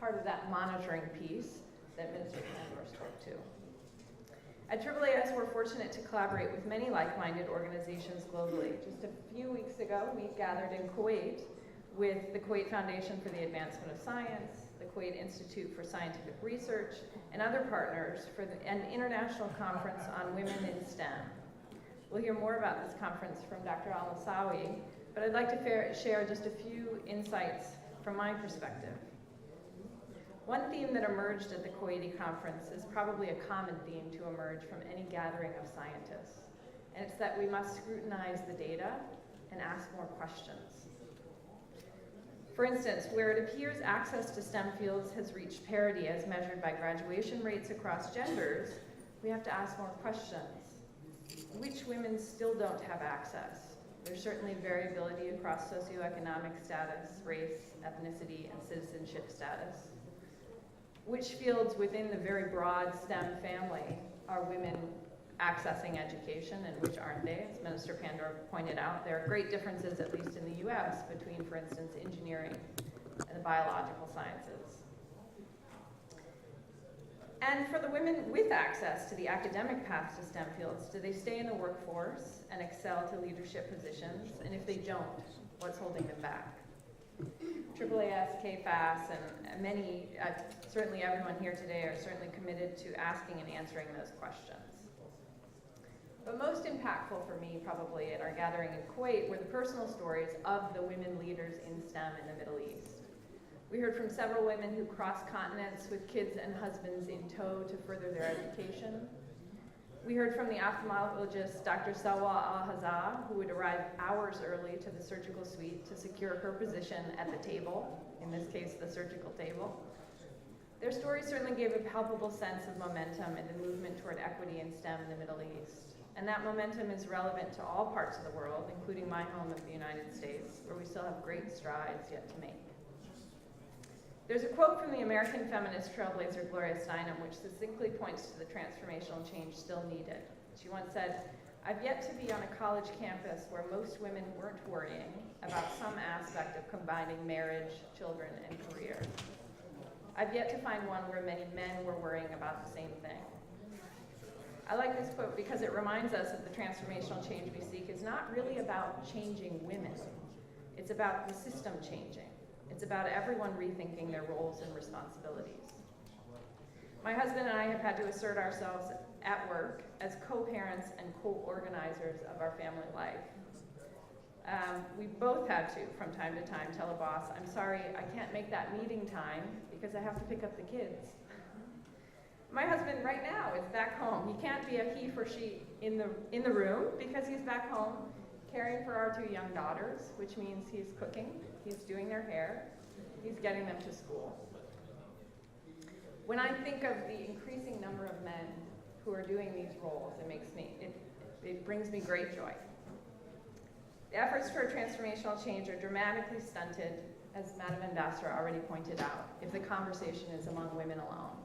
part of that monitoring piece that Minister Pandor spoke to. At AAAS, we're fortunate to collaborate with many like-minded organizations globally. Just a few weeks ago, we gathered in Kuwait with the Kuwait Foundation for the Advancement of Science, the Kuwait Institute for Scientific Research, and other partners for an international conference on women in STEM. We'll hear more about this conference from Dr. Al-Moussawi, but I'd like to share just a few insights from my perspective. One theme that emerged at the Kuwaiti conference is probably a common theme to emerge from any gathering of scientists, and it's that we must scrutinize the data and ask more questions. For instance, where it appears access to STEM fields has reached parity as measured by graduation rates across genders, we have to ask more questions. Which women still don't have access? There's certainly variability across socioeconomic status, race, ethnicity, and citizenship status. Which fields within the very broad STEM family are women accessing education and which aren't they? As Minister Pandor pointed out, there are great differences, at least in the US, between, for instance, engineering and the biological sciences. And for the women with access to the academic path to STEM fields, do they stay in the workforce and excel to leadership positions? And if they don't, what's holding them back? AAAS, KFAS, and many, certainly everyone here today are certainly committed to asking and answering those questions. But most impactful for me probably at our gathering in Kuwait were the personal stories of the women leaders in STEM in the Middle East. We heard from several women who crossed continents with kids and husbands in tow to further their education. We heard from the ophthalmologist, Dr. Salwa Al-Hazza, who would arrive hours early to the surgical suite to secure her position at the table, in this case, the surgical table. Their stories certainly gave a palpable sense of momentum in the movement toward equity in STEM in the Middle East. And that momentum is relevant to all parts of the world, including my home of the United States, where we still have great strides yet to make. There's a quote from the American feminist trailblazer Gloria Steinem which succinctly points to the transformational change still needed. She once said, "I've yet to be on a college campus where most women weren't worrying about some aspect of combining marriage, children, and career. I've yet to find one where many men were worrying about the same thing." I like this quote because it reminds us that the transformational change we seek is not really about changing women. It's about the system changing. It's about everyone rethinking their roles and responsibilities. My husband and I have had to assert ourselves at work as co-parents and co-organizers of our family life. We both had to, from time to time, tell a boss, "I'm sorry, I can't make that meeting time because I have to pick up the kids." My husband right now is back home. He can't be a he for she in the room because he's back home caring for our 2 young daughters, which means he's cooking, he's doing their hair, he's getting them to school. When I think of the increasing number of men who are doing these roles, it brings me great joy. The efforts for transformational change are dramatically stunted, as Madam Ambassador already pointed out, if the conversation is among women alone.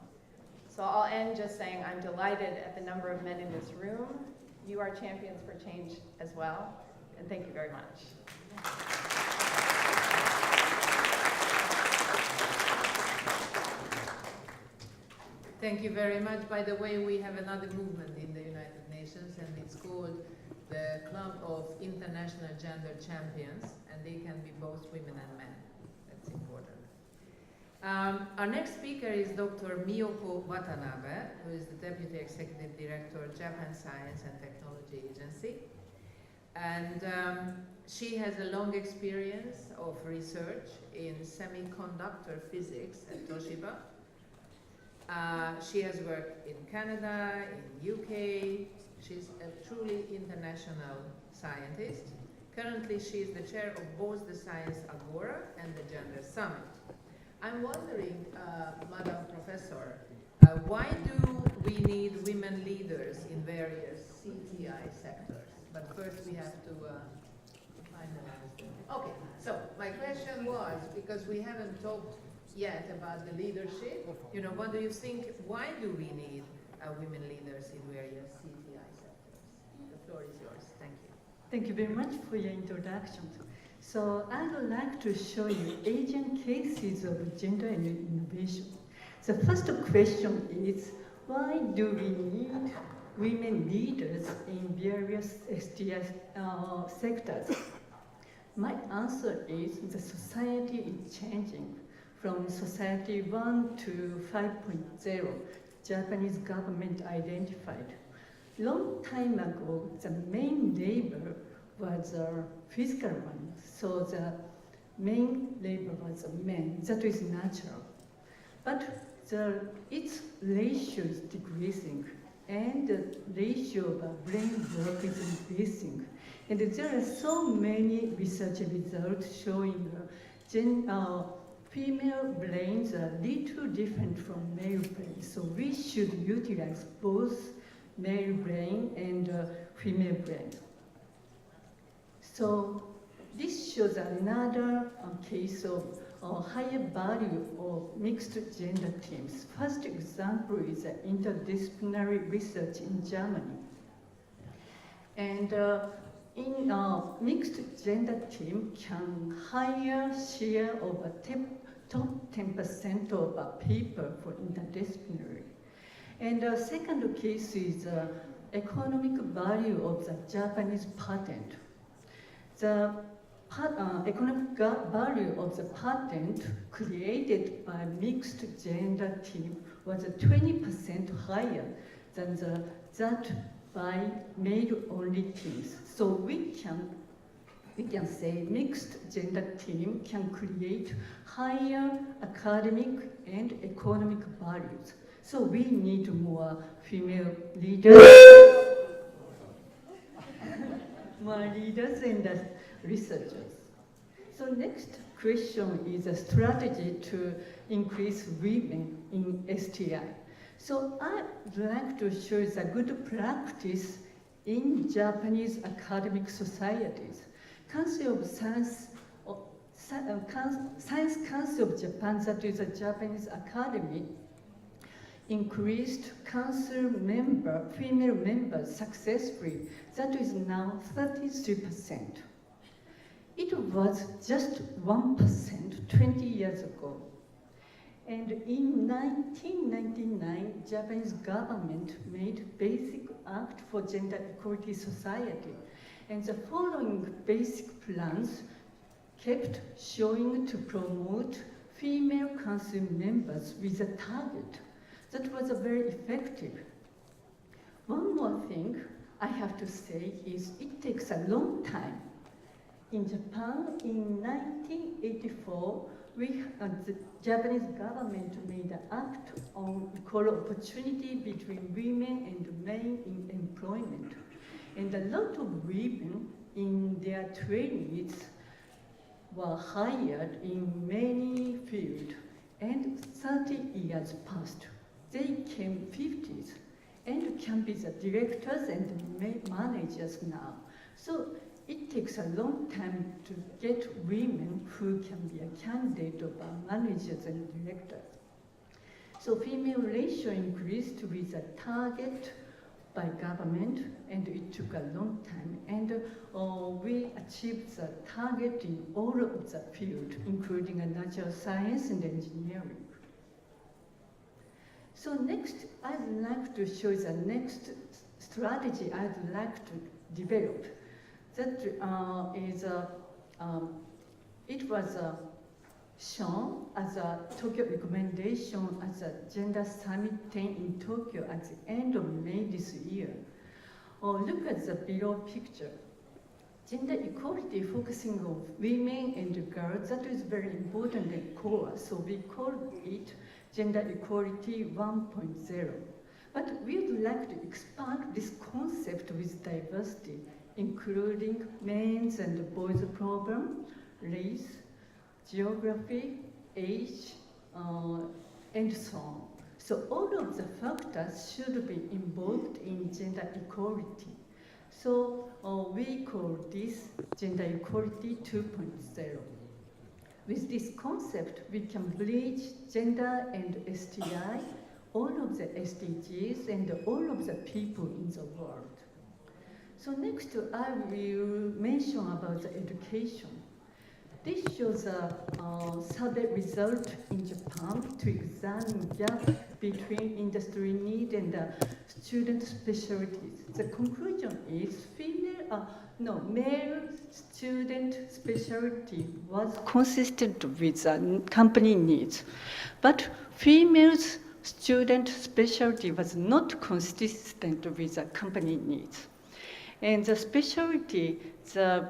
So I'll end just saying I'm delighted at the number of men in this room. You are champions for change as well, and thank you very much. Thank you very much. By the way, we have another movement in the United Nations, and it's called the Club of International Gender Champions, and they can be both women and men. That's important. Our next speaker is Dr. Miyoko Watanabe, who is the Deputy Executive Director of Japan Science and Technology Agency. And she has a long experience of research in semiconductor physics at Toshiba. She has worked in Canada, in UK. She's a truly international scientist. Currently, she is the chair of both the Science Agora and the Gender Summit. I'm wondering, Madam Professor, why do we need women leaders in various CTI sectors? But first we have to finalize them. Okay, so my question was, because we haven't talked yet about the leadership, what do you think, why do we need women leaders in various CTI sectors? The floor is yours. Thank you. Thank you very much for your introduction. So I would like to show you Asian cases of gender and innovation. The first question is, why do we need women leaders in various STI sectors? My answer is the society is changing from society 1 to 5.0, Japanese government identified. Long time ago, the main labor was a physical one, so the main labor was a man. That is natural. But its ratio is decreasing, and the ratio of brain work is increasing. And there are so many research results showing female brains are little different from male brains. So we should utilize both male brain and female brain. So this shows another case of higher value of mixed gender teams. First example is interdisciplinary research in Germany. And in mixed gender team can higher share of top 10% of people for interdisciplinary. And the second case is economic value of the Japanese patent. The economic value of the patent created by mixed gender team was 20% higher than that by male-only teams. So we can say mixed gender team can create higher academic and economic values. So we need more female leaders, more leaders and researchers. So next question is a strategy to increase women in STI. So I'd like to show the good practice in Japanese academic societies. Council of Science Council of Japan, that is a Japanese academy, increased council female members successfully. That is now 33%. It was just 1% 20 years ago. And in 1999, Japanese government made Basic Act for Gender Equality Society. And the following basic plans kept showing to promote female council members with a target. That was very effective. One more thing I have to say is it takes a long time. In Japan, in 1984, the Japanese government made an act on equal opportunity between women and men in employment. And a lot of women in their trainees were hired in many fields, and 30 years passed. They came 50s and can be the directors and managers now. So it takes a long time to get women who can be a candidate of managers and directors. So female ratio increased with a target by government, and it took a long time. And we achieved the target in all of the field, including natural science and engineering. So next, I'd like to show the next strategy I'd like to develop. That it was shown as a Tokyo recommendation as a Gender Summit 10 in Tokyo at the end of May this year. Look at the below picture. Gender equality focusing on women and girls, that is very important and core, so we call it Gender Equality 1.0. But we would like to expand this concept with diversity, including men's and boys' problem, race, geography, age, and so on. So all of the factors should be involved in gender equality. So we call this Gender Equality 2.0. With this concept, we can bridge gender and STI, all of the SDGs, and all of the people in the world. So next, I will mention about the education. shows a survey result in Japan to examine gap between industry need and student specialties. The conclusion is male student specialty was consistent with company needs, but female student specialty was not consistent with the company needs. And the specialty, the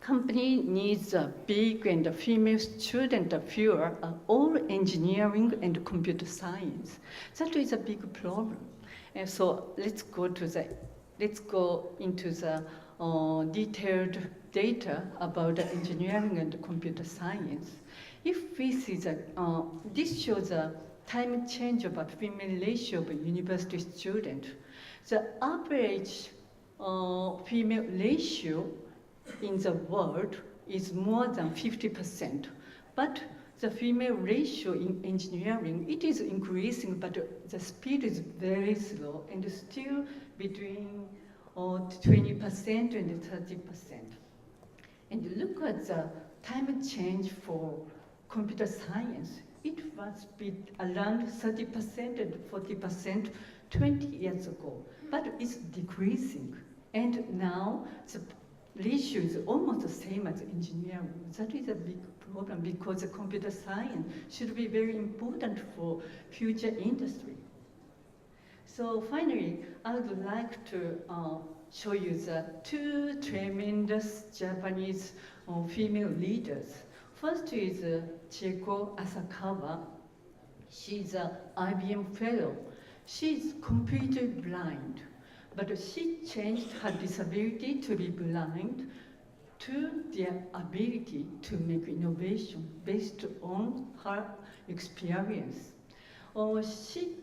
company needs a big and a female student fewer are all engineering and computer science. That is a big problem. And so let's go into the detailed data about the engineering and computer science. If we see this shows a time change about female ratio of a university student. The average female ratio in the world is more than 50%, but the female ratio in engineering, it is increasing, but the speed is very slow and still between 20% and 30%. And look at the time change for computer science. It was around 30% and 40% 20 years ago, but it's decreasing. And now the ratio is almost the same as engineering. That is a big problem because the computer science should be very important for future industry. So finally, I would like to show you the two tremendous Japanese female leaders. First is Chieko Asakawa. She's an IBM fellow. She's completely blind, but she changed her disability to be blind to their ability to make innovation based on her experience. She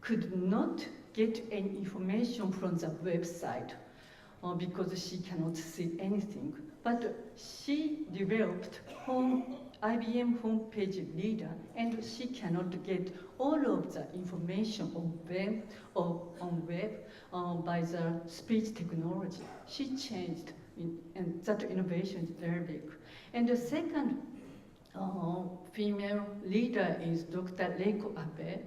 could not get any information from the website because she cannot see anything. But she developed IBM homepage reader, and she cannot get all of the information on web by the speech technology. She changed, and that innovation is very big. And the second female leader is Dr. Reiko Abe.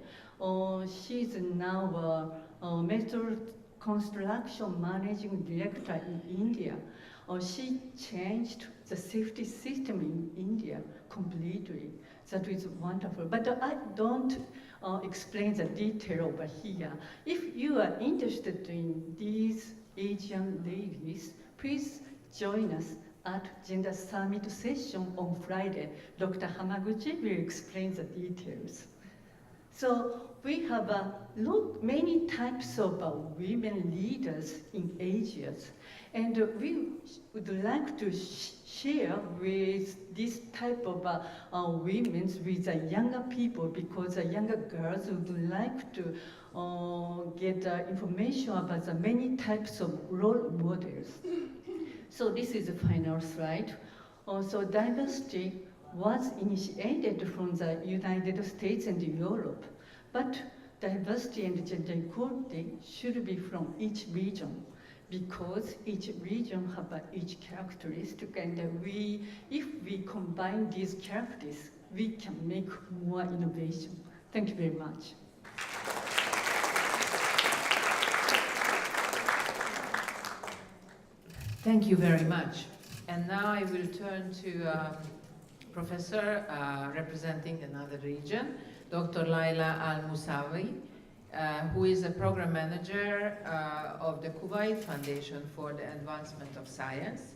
She's now a metal construction managing director in India. She changed the safety system in India completely. That is wonderful. But I don't explain the detail over here. If you are interested in these Asian ladies, please join us at Gender Summit session on Friday. Dr. Hamaguchi will explain the details. So we have many types of women leaders in Asia. And we would like to share with this type of women with the younger people, because the younger girls would like to get information about the many types of role models. So this is the final slide. So diversity was initiated from the United States and Europe, but diversity and gender equality should be from each region, because each region have each characteristic, and if we combine these characteristics, we can make more innovation. Thank you very much. Thank you very much. And now I will turn to professor representing another region, Dr. Laila Al-Musawi, who is a program manager of the Kuwait Foundation for the Advancement of Science.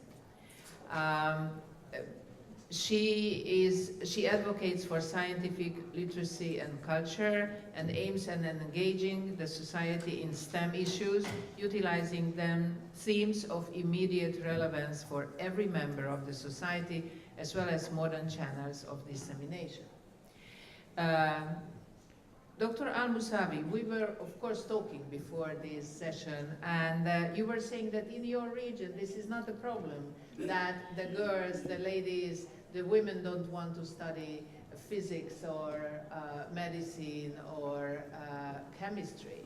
She advocates for scientific literacy and culture and aims at engaging the society in STEM issues, utilizing them themes of immediate relevance for every member of the society, as well as modern channels of dissemination. Dr. Al-Musawi, we were, of course, talking before this session, and you were saying that in your region, this is not a problem, that the girls, the ladies, the women don't want to study physics or medicine or chemistry.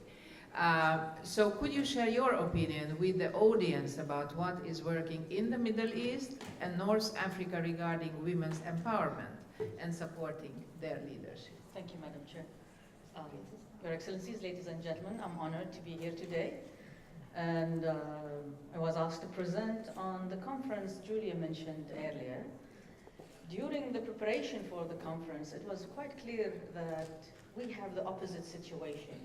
So could you share your opinion with the audience about what is working in the Middle East and North Africa regarding women's empowerment and supporting their leadership? Thank you, Madam Chair. Your Excellencies, ladies and gentlemen, I'm honored to be here today. And I was asked to present on the conference Julia mentioned earlier. During the preparation for the conference, it was quite clear that we have the opposite situation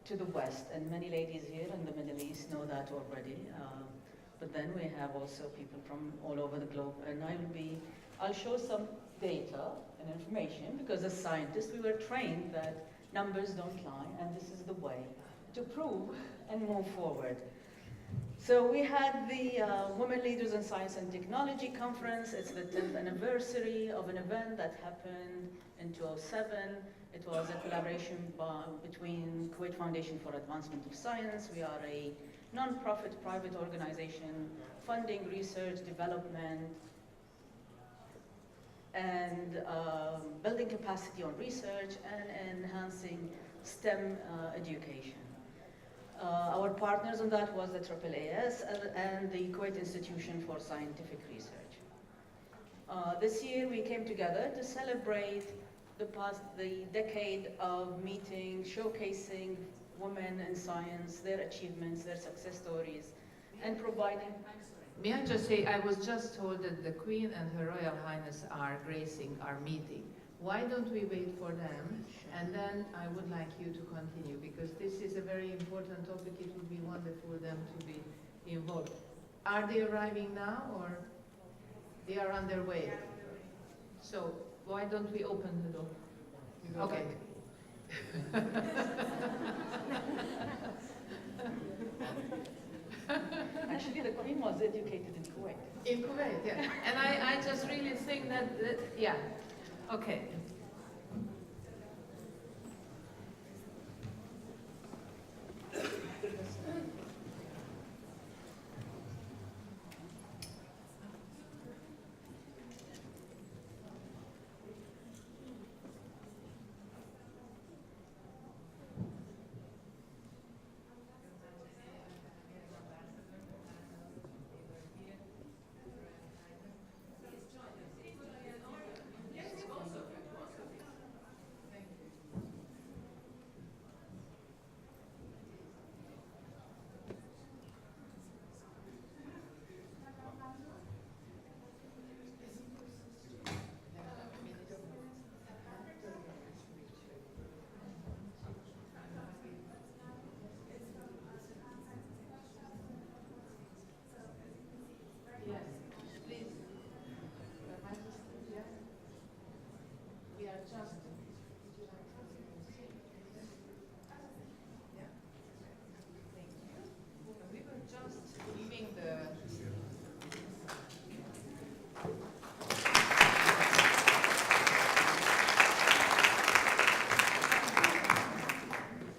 to the West, and many ladies here in the Middle East know that already. But then we have also people from all over the globe, and I'll show some data and information, because as scientists we were trained that numbers don't lie, and this is the way to prove and move forward. So we had the Women Leaders in Science and Technology Conference. It's the 10th anniversary of an event that happened in 2007. It was a collaboration between Kuwait Foundation for Advancement of Science. We are a non-profit private organization funding research, development, and building capacity on research and enhancing STEM education. Our partners on that was the AAAS and the Kuwait Institution for Scientific Research. This year we came together to celebrate the decade of meeting, showcasing women in science, their achievements, their success stories, and providing... May I just say, I was just told that the Queen and Her Royal Highness are gracing our meeting. Why don't we wait for them, and then I would like you to continue, because this is a very important topic. It would be wonderful for them to be involved. Are they arriving now, or they are on their way? So why don't we open the door? Okay. Actually, the Queen was educated in Kuwait. In Kuwait, yeah. And I just really think that yeah. Okay.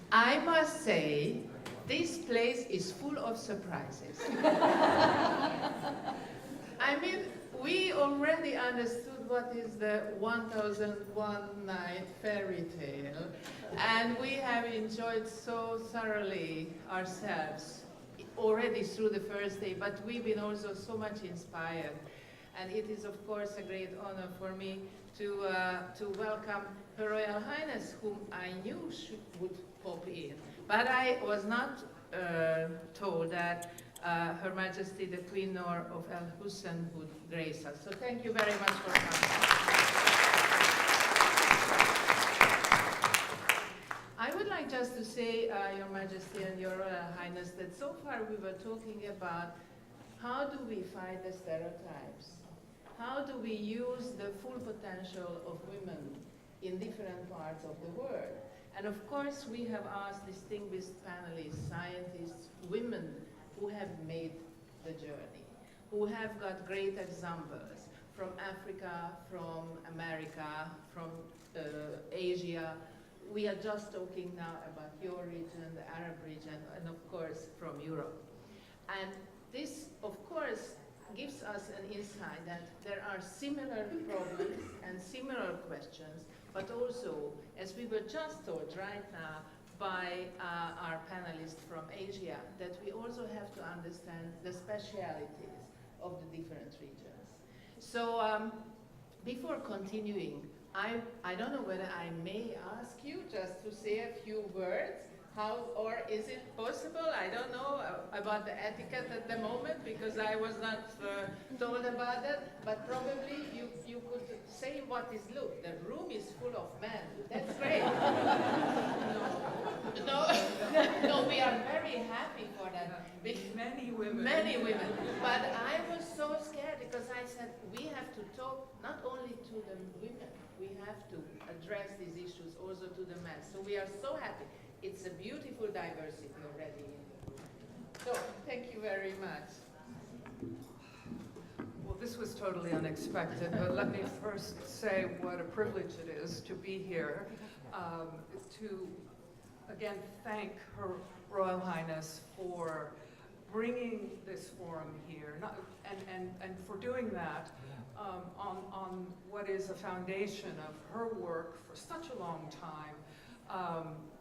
I must say, this place is full of surprises. I mean, we already understood what is the 1001 Night fairy tale, and we have enjoyed so thoroughly ourselves already through the first day, but we've been also so much inspired. And it is, of course, a great honor for me to welcome Her Royal Highness, whom I knew would pop in. But I was not told that Her Majesty the Queen Noor of Al Hussein would grace us. So thank you very much for coming. I would like just to say, Your Majesty and Your Royal Highness, that so far we were talking about how do we fight the stereotypes? How do we use the full potential of women in different parts of the world? And of course, we have asked distinguished panelists, scientists, women who have made the journey, who have got great examples from Africa, from America, from Asia. We are just talking now about your region, the Arab region, and of course, from Europe. And this, of course, gives us an insight that there are similar problems and similar questions, but also, as we were just told right now by our panelists from Asia, that we also have to understand the specialities of the different regions. So before continuing, I don't know whether I may ask you just to say a few words. How, or is it possible? I don't know about the etiquette at the moment because I was not told about that, but probably you could say what is, look, the room is full of men. That's great. No, we are very happy for that. Many women. Many women. But I was so scared because I said we have to talk not only to the women, we have to address these issues also to the men. So we are so happy. It's a beautiful diversity already in the room. So, thank you very much. Well, this was totally unexpected, but let me first say what a privilege it is to be here, to again thank Her Royal Highness for bringing this forum here, and for doing that on what is a foundation of her work for such a long time.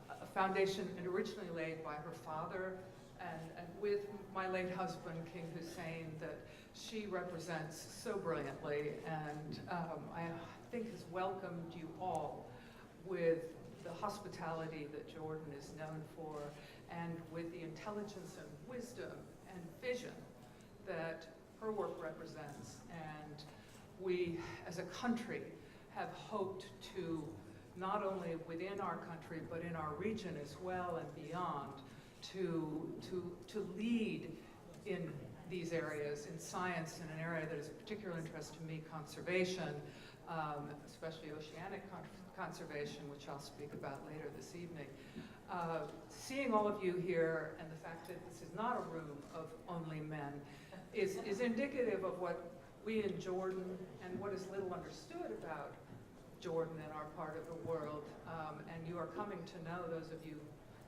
A foundation originally laid by her father and with my late husband, King Hussein, that she represents so brilliantly, and I think has welcomed you all with the hospitality that Jordan is known for, and with the intelligence and wisdom and vision that her work represents. And we, as a country, have hoped to not only within our country, but in our region as well and beyond, to lead in these areas, in science, in an area that is of particular interest to me, conservation, especially oceanic conservation, which I'll speak about later this evening. Seeing all of you here and the fact that this is not a room of only men is indicative of what we in Jordan and what is little understood about Jordan and our part of the world, and you are coming to know, those of you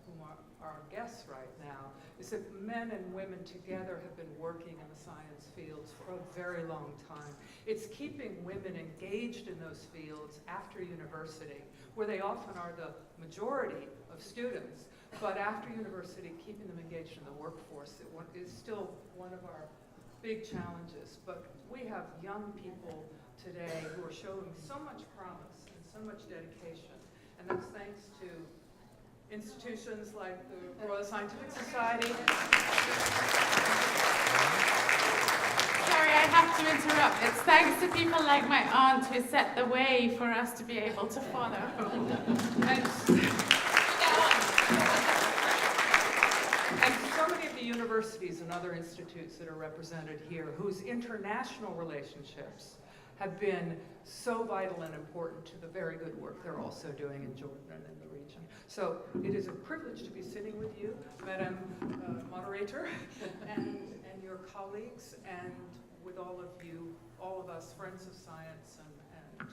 whom are our guests right now, is that men and women together have been working in the science fields for a very long time. It's keeping women engaged in those fields after university, where they often are the majority of students, but after university, keeping them engaged in the workforce is still one of our big challenges. But we have young people today who are showing so much promise and so much dedication, and that's thanks to institutions like the Royal Scientific Society. Sorry, I have to interrupt. It's thanks to people like my aunt who set the way for us to be able to follow. And so many of the universities and other institutes that are represented here, whose international relationships have been so vital and important to the very good work they're also doing in Jordan and in the region. So it is a privilege to be sitting with you, Madam Moderator, and your colleagues, and with all of you, all of us, friends of science, and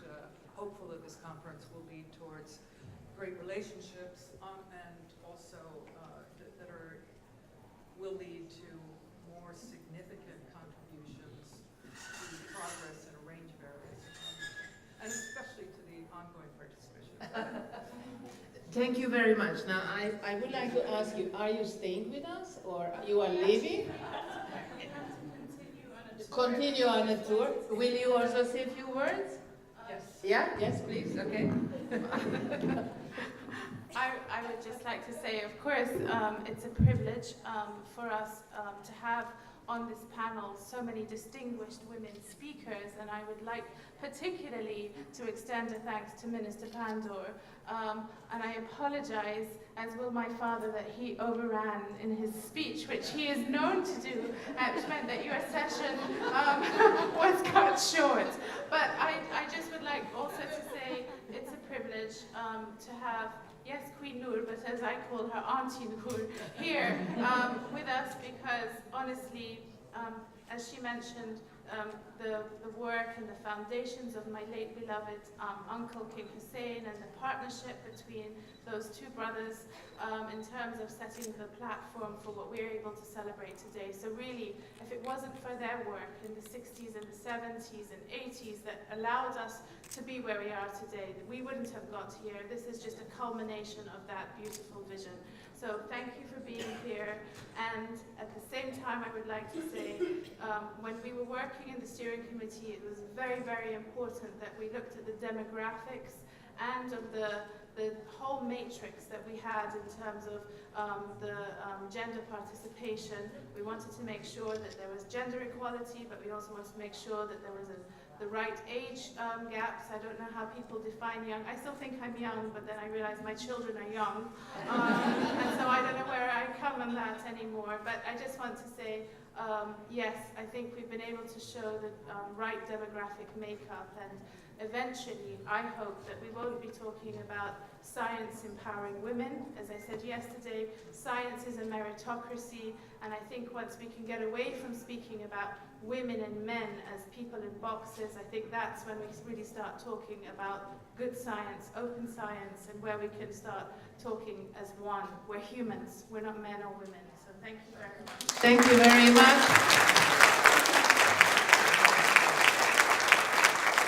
hopeful that this conference will lead towards great relationships, and also will lead to more significant contributions to progress in a range of areas, and especially to the ongoing participation. Thank you very much. Now, I would like to ask you, are you staying with us or you are leaving? Continue on a tour. Will you also say a few words? Yes. Yeah? Yes, please. Okay. I would just like to say, of course, it's a privilege for us to have on this panel so many distinguished women speakers, and I would like particularly to extend a thanks to Minister Pandor, and I apologize, as will my father, that he overran in his speech, which he is known to do, which meant that your session was cut short. But I just would like also to say it's a privilege to have, yes, Queen Noor, but as I call her, Auntie Noor, here with us, because honestly, as she mentioned, the work and the foundations of my late beloved uncle King Hussein, and the partnership between those two brothers in terms of setting the platform for what we're able to celebrate today. So really, if it wasn't for their work in the 60s and the 70s and 80s that allowed us to be where we are today. We wouldn't have got here. This is just a culmination of that beautiful vision. So thank you for being here. And at the same time, I would like to say, when we were working in the steering committee, it was very, very important that we looked at the demographics and of the whole matrix that we had in terms of the gender participation. We wanted to make sure that there was gender equality, but we also wanted to make sure that there was the right age gaps. I don't know how people define young. I still think I'm young, but then I realize my children are young. And so I don't know where I come on that anymore. But I just want to say, yes, I think we've been able to show the right demographic makeup, and eventually, I hope that we won't be talking about science empowering women. As I said yesterday, science is a meritocracy, and I think once we can get away from speaking about women and men as people in boxes, I think that's when we really start talking about good science, open science, and where we can start talking as one. We're humans, we're not men or women. So thank you very much. Thank you very much.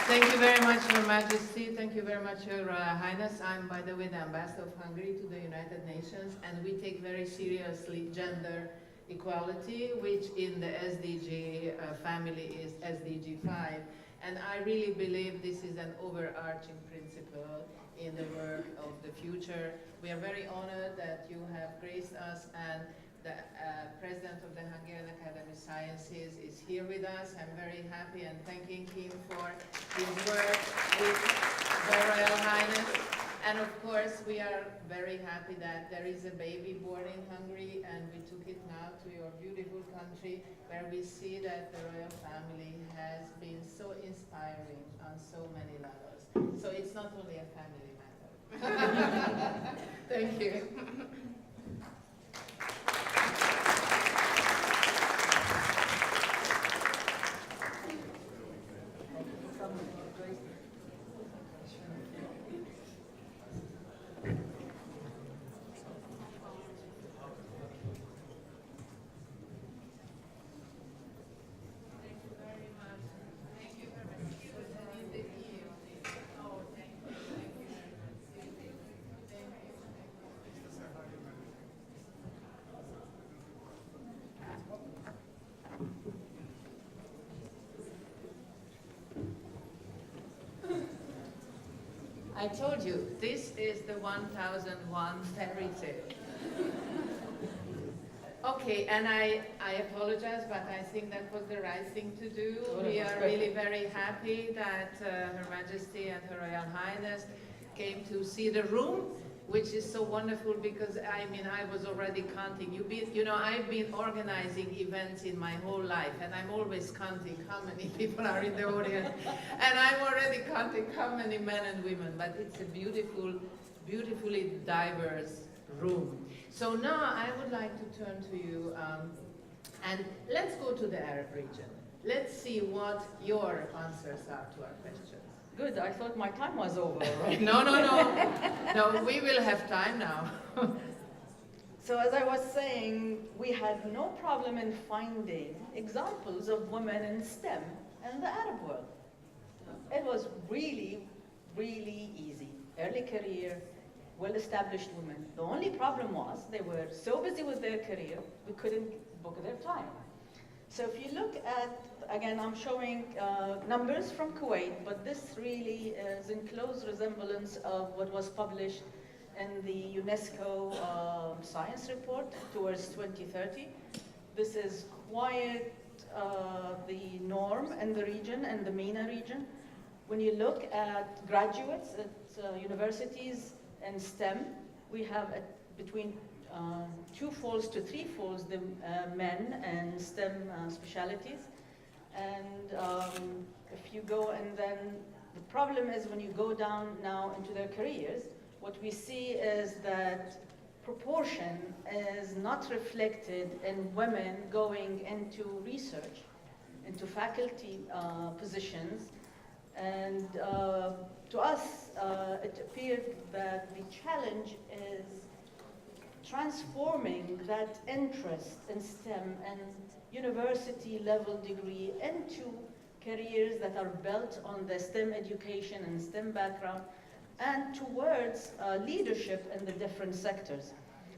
Thank you very much, Your Majesty. Thank you very much, Your Highness. I'm, by the way, the ambassador of Hungary to the United Nations, and we take very seriously gender equality, which in the SDG family is SDG 5. And I really believe this is an overarching principle in the work of the future. We are very honored that you have graced us, and the President of the Hungarian Academy of Sciences is here with us. I'm very happy and thanking him for his work with the Royal Highness. And of course, we are very happy that there is a baby born in Hungary, and we took it now to your beautiful country, where we see that the royal family has been so inspiring on so many levels. So it's not only a family matter. Thank you. I told you, this is the 1001 fairy tale. Okay, and I apologize, but I think that was the right thing to do. We are really very happy that Her Majesty and Her Royal Highness came to see the room, which is so wonderful because, I mean, I was already counting. You know, I've been organizing events in my whole life, and I'm always counting how many people are in the audience. And I'm already counting how many men and women, but it's a beautiful, beautifully diverse room. So now I would like to turn to you, and let's go to the Arab region. Let's see what your answers are to our questions. Good, I thought my time was over. Right? No, no, no. No, we will have time now. So as I was saying, we had no problem in finding examples of women in STEM in the Arab world. It was really, really easy. Early career, well-established women. The only problem was they were so busy with their career, we couldn't book their time. So if you look at, again, I'm showing numbers from Kuwait, but this really is in close resemblance of what was published in the UNESCO science report towards 2030. This is quite the norm in the region and the MENA region. When you look at graduates at universities in STEM, we have between two-folds to three-folds the men and STEM specialities. And if you go, and then the problem is when you go down now into their careers, what we see is that proportion is not reflected in women going into research, into faculty positions. And to us, it appeared that the challenge is transforming that interest in STEM and university level degree into careers that are built on the STEM education and STEM background, and towards leadership in the different sectors.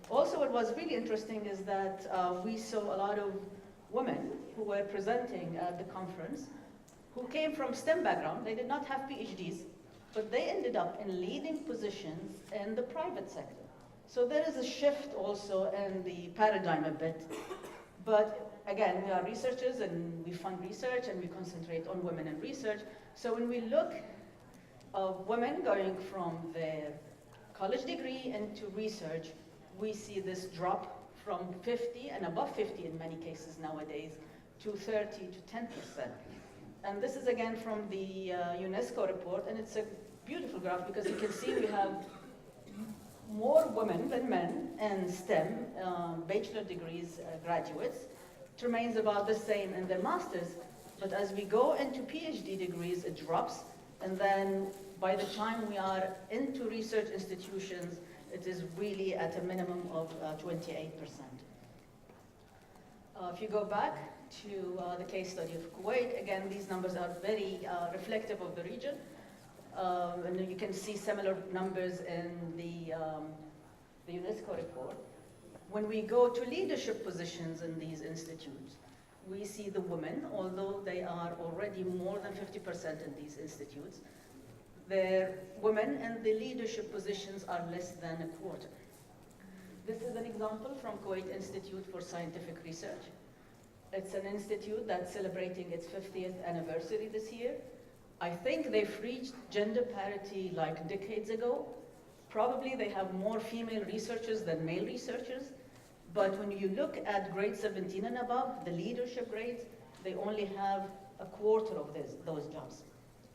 Also, what was really interesting is that we saw a lot of women who were presenting at the conference who came from STEM background. They did not have PhDs, but they ended up in leading positions in the private sector. So there is a shift also in the paradigm a bit. But again, we are researchers and we fund research and we concentrate on women in research. So when we look at women going from their college degree into research, we see this drop from 50 and above 50 in many cases nowadays to 30 to 10%. And this is again from the UNESCO report, and it's a beautiful graph because you can see we have more women than men in STEM, bachelor degrees graduates. It remains about the same in their masters, but as we go into PhD degrees, it drops, and then by the time we are into research institutions, it is really at a minimum of 28%. If you go back to the case study of Kuwait, again, these numbers are very reflective of the region. And you can see similar numbers in the UNESCO report. When we go to leadership positions in these institutes, we see the women, although they are already more than 50% in these institutes, the women in the leadership positions are less than a quarter. This is an example from Kuwait Institute for Scientific Research. It's an institute that's celebrating its 50th anniversary this year. I think they've reached gender parity like decades ago. Probably they have more female researchers than male researchers. But when you look at grade 17 and above, the leadership grades, they only have a quarter of those jobs.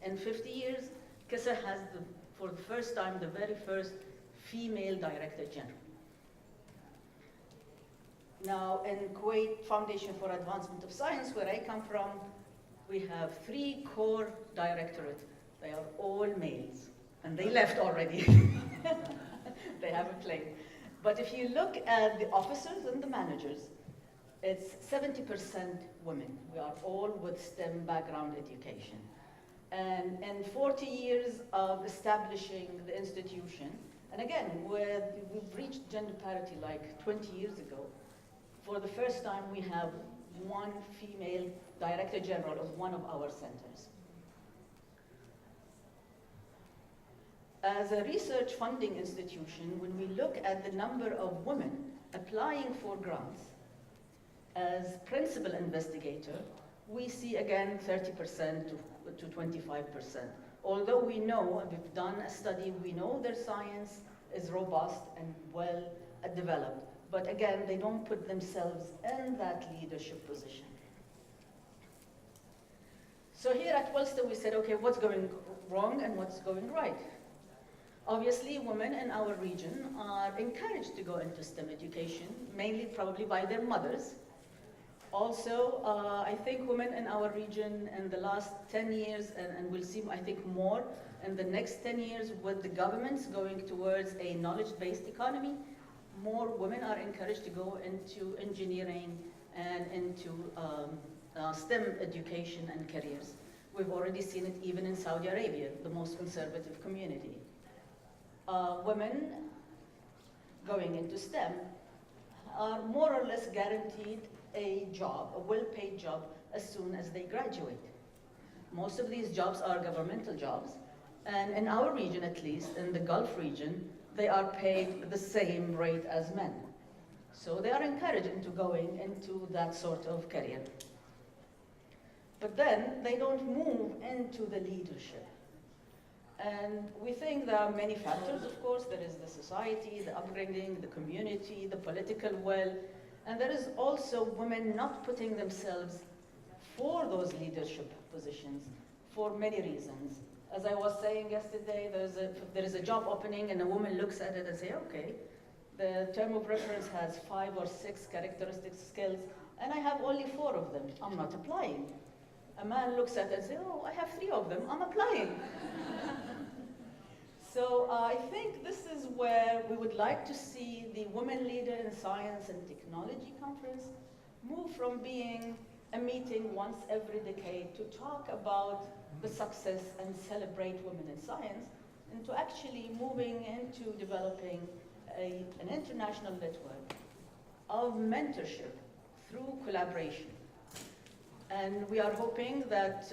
In 50 years, Qasr has, for the first time, the very first female director general. Now, in Kuwait Foundation for Advancement of Science, where I come from, we have 3 core directorates. They are all males, and they left already. They have a claim. But if you look at the officers and the managers, it's 70% women. We are all with STEM background education. And in 40 years of establishing the institution, and again, we've reached gender parity like 20 years ago, for the first time we have 1 female director general of one of our centers. As a research funding institution, when we look at the number of women applying for grants as principal investigator, we see again 30% to 25%. Although we know, and we've done a study, we know their science is robust and well developed. But again, they don't put themselves in that leadership position. So here at Wellstar, we said, okay, what's going wrong and what's going right? Obviously, women in our region are encouraged to go into STEM education, mainly probably by their mothers. Also, I think women in our region in the last 10 years, and we'll see, I think, more in the next 10 years with the governments going towards a knowledge-based economy, more women are encouraged to go into engineering and into STEM education and careers. We've already seen it even in Saudi Arabia, the most conservative community. Women going into STEM are more or less guaranteed a job, a well-paid job, as soon as they graduate. Most of these jobs are governmental jobs, and in our region at least, in the Gulf region, they are paid the same rate as men. So they are encouraged into going into that sort of career. But then they don't move into the leadership. And we think there are many factors, of course. There is the society, the upbringing, the community, the political will, and there is also women not putting themselves for those leadership positions for many reasons. As I was saying yesterday, there is a job opening and a woman looks at it and says, okay, the term of reference has 5 or 6 characteristics, skills, and I have only 4 of them. I'm not applying. A man looks at it and says, oh, I have 3 of them. I'm applying. So I think this is where we would like to see the Women Leader in Science and Technology Conference move from being a meeting once every decade to talk about the success and celebrate women in science, and to actually moving into developing an international network of mentorship through collaboration. And we are hoping that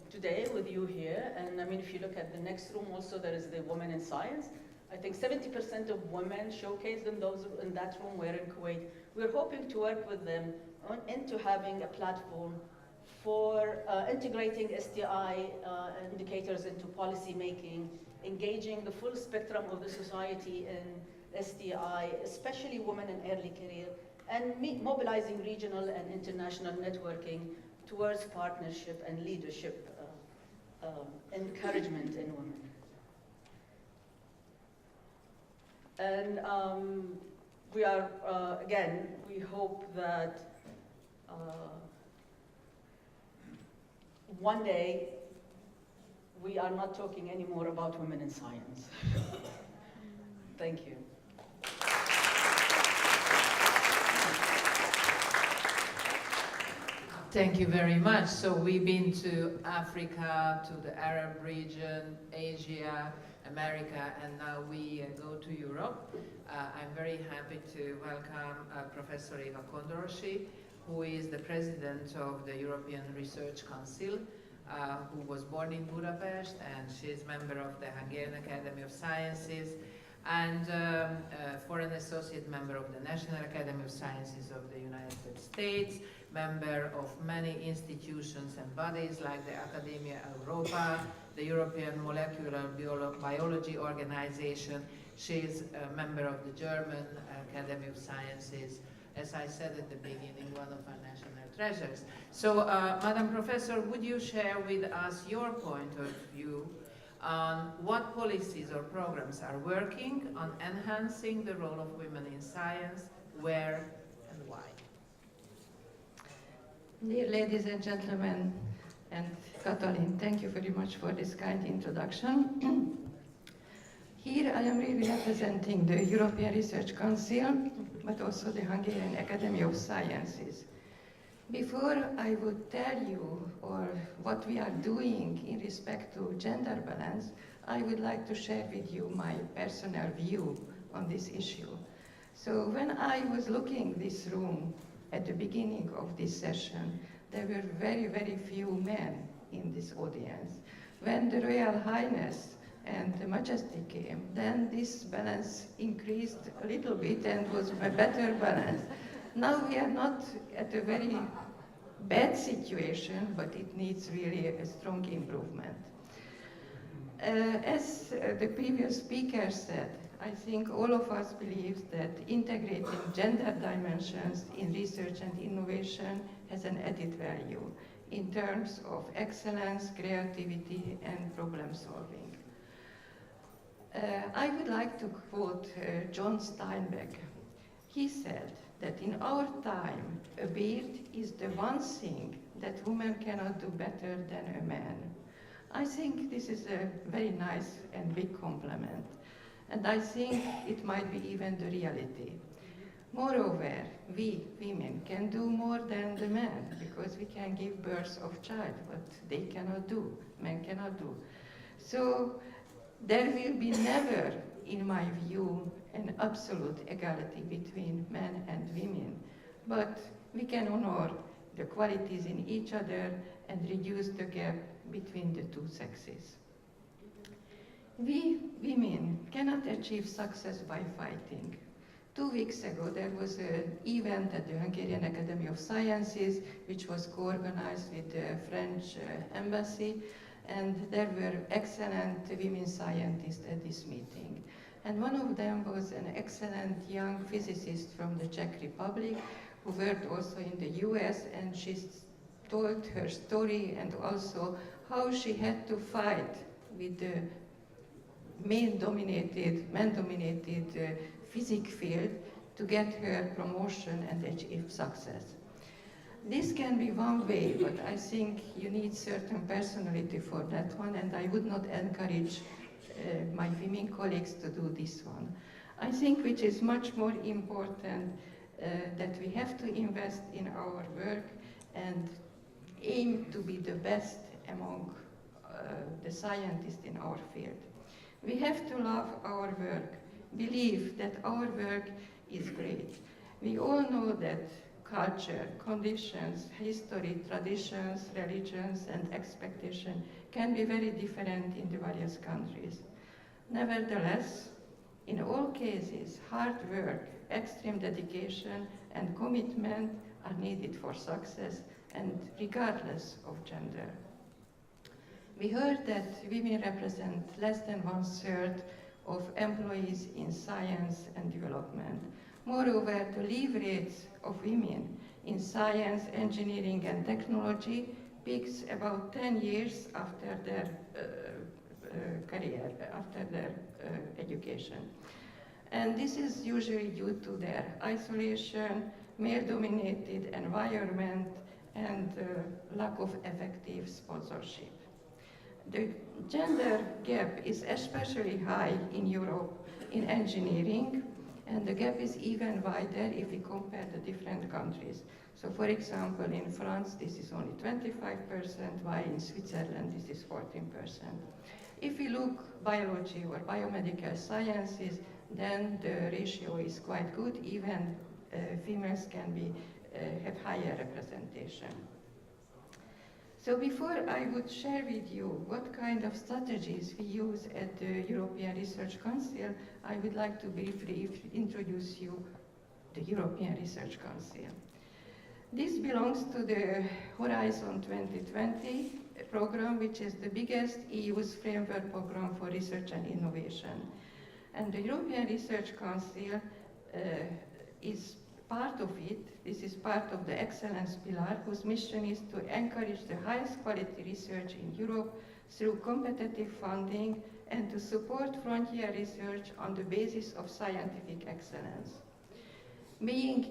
today with you here, and I mean, if you look at the next room also, there is the Women in Science. I think 70% of women showcased in that room were in Kuwait. We're hoping to work with them into having a platform for integrating STI indicators into policy making, engaging the full spectrum of the society in STI, especially women in early career, and mobilizing regional and international networking towards partnership and leadership encouragement in women. And we are, again, we hope that one day we are not talking anymore about women in science. Thank you. Thank you very much. So we've been to Africa, to the Arab region, Asia, America, and now we go to Europe. I'm very happy to welcome Professor Eva Kondorosi, who is the president of the European Research Council, who was born in Budapest, and she's member of the Hungarian Academy of Sciences, and foreign associate member of the National Academy of Sciences of the United States, member of many institutions and bodies like the Academia Europa, the European Molecular Biology Organization. She is a member of the German Academy of Sciences. As I said at the beginning, one of our national treasures. So, Madam Professor, would you share with us your point of view on what policies or programs are working on enhancing the role of women in science, where and why? Dear ladies and gentlemen, and Katalin, thank you very much for this kind introduction. Here I am really representing the European Research Council, but also the Hungarian Academy of Sciences. Before I would tell you or what we are doing in respect to gender balance, I would like to share with you my personal view on this issue. So when I was looking this room at the beginning of this session, there were very, very few men in this audience. When the Royal Highness and the Majesty came, then this balance increased a little bit and was a better balance. Now we are not at a very bad situation, but it needs really a strong improvement. As the previous speaker said, I think all of us believe that integrating gender dimensions in research and innovation has an added value in terms of excellence, creativity, and problem solving. I would like to quote John Steinbeck. He said that in our time, a beard is the one thing that women cannot do better than a man. I think this is a very nice and big compliment, and I think it might be even the reality. Moreover, we women can do more than the men, because we can give birth of child, what they cannot do, men cannot do. So there will be never, in my view, an absolute equality between men and women, but we can honor the qualities in each other and reduce the gap between the two sexes. We women cannot achieve success by fighting. 2 weeks ago there was an event at the Hungarian Academy of Sciences which was co-organized with the French embassy, and there were excellent women scientists at this meeting. And one of them was an excellent young physicist from the Czech Republic who worked also in the US, and she told her story and also how she had to fight with the man-dominated physics field to get her promotion and achieve success. This can be one way, but I think you need certain personality for that one, and I would not encourage my women colleagues to do this one. I think which is much more important that we have to invest in our work and aim to be the best among the scientists in our field. We have to love our work, believe that our work is great. We all know that culture, conditions, history, traditions, religions, and expectation can be very different in the various countries. Nevertheless, in all cases, hard work, extreme dedication, and commitment are needed for success, and regardless of gender. We heard that women represent less than 1/3 of employees in science and development. Moreover, the leave rates of women in science, engineering, and technology peaks about 10 years after their career, after their education. And this is usually due to their isolation, male-dominated environment, and lack of effective sponsorship. The gender gap is especially high in Europe in engineering, and the gap is even wider if we compare the different countries. So for example, in France, this is only 25%, while in Switzerland, this is 14%. If we look biology or biomedical sciences, then the ratio is quite good. Even females can have higher representation. So before I would share with you what kind of strategies we use at the European Research Council, I would like to briefly introduce you the European Research Council. This belongs to the Horizon 2020 program, which is the biggest EU's framework program for research and innovation. And the European Research Council is part of it. This is part of the excellence pillar, whose mission is to encourage the highest quality research in Europe through competitive funding and to support frontier research on the basis of scientific excellence. Being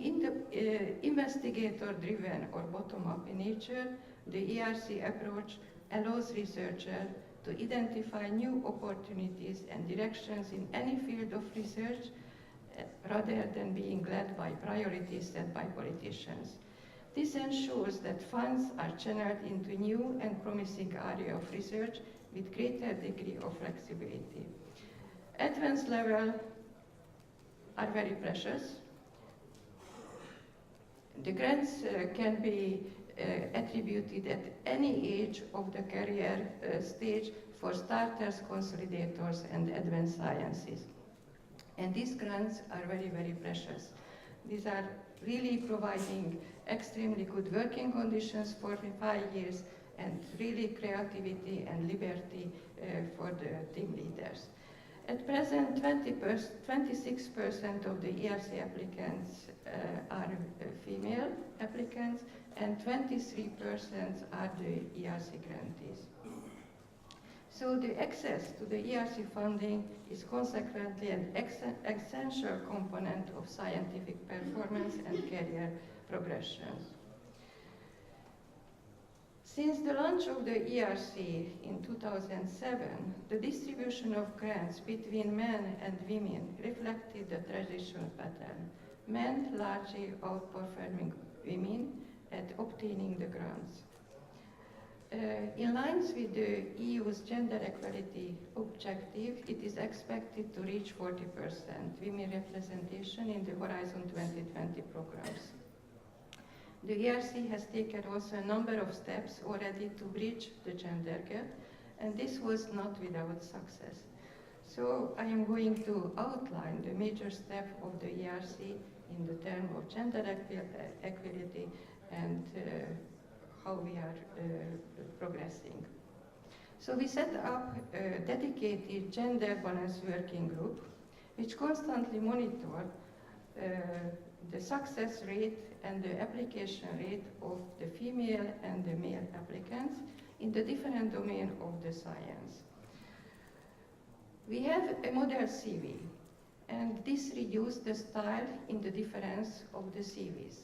investigator-driven or bottom-up in nature, the ERC approach allows researchers to identify new opportunities and directions in any field of research rather than being led by priorities set by politicians. This ensures that funds are channeled into new and promising areas of research with greater degree of flexibility. Advanced levels are very precious. The grants can be attributed at any age of the career stage for starters, consolidators, and advanced sciences. And these grants are very, very precious. These are really providing extremely good working conditions for 5 years and really creativity and liberty for the team leaders. At present, 26% of the ERC applicants are female applicants, and 23% are the ERC grantees. So the access to the ERC funding is consequently an essential component of scientific performance and career progressions. Since the launch of the ERC in 2007, the distribution of grants between men and women reflected the traditional pattern, men largely outperforming women at obtaining the grants. In line with the EU's gender equality objective, it is expected to reach 40% women representation in the Horizon 2020 programs. The ERC has taken also a number of steps already to bridge the gender gap, and this was not without success. So I am going to outline the major step of the ERC in the term of gender equality and how we are progressing. So we set up a dedicated gender balance working group, which constantly monitors the success rate and the application rate of the female and the male applicants in the different domain of the science. We have a model CV, and this reduced the style in the difference of the CVs.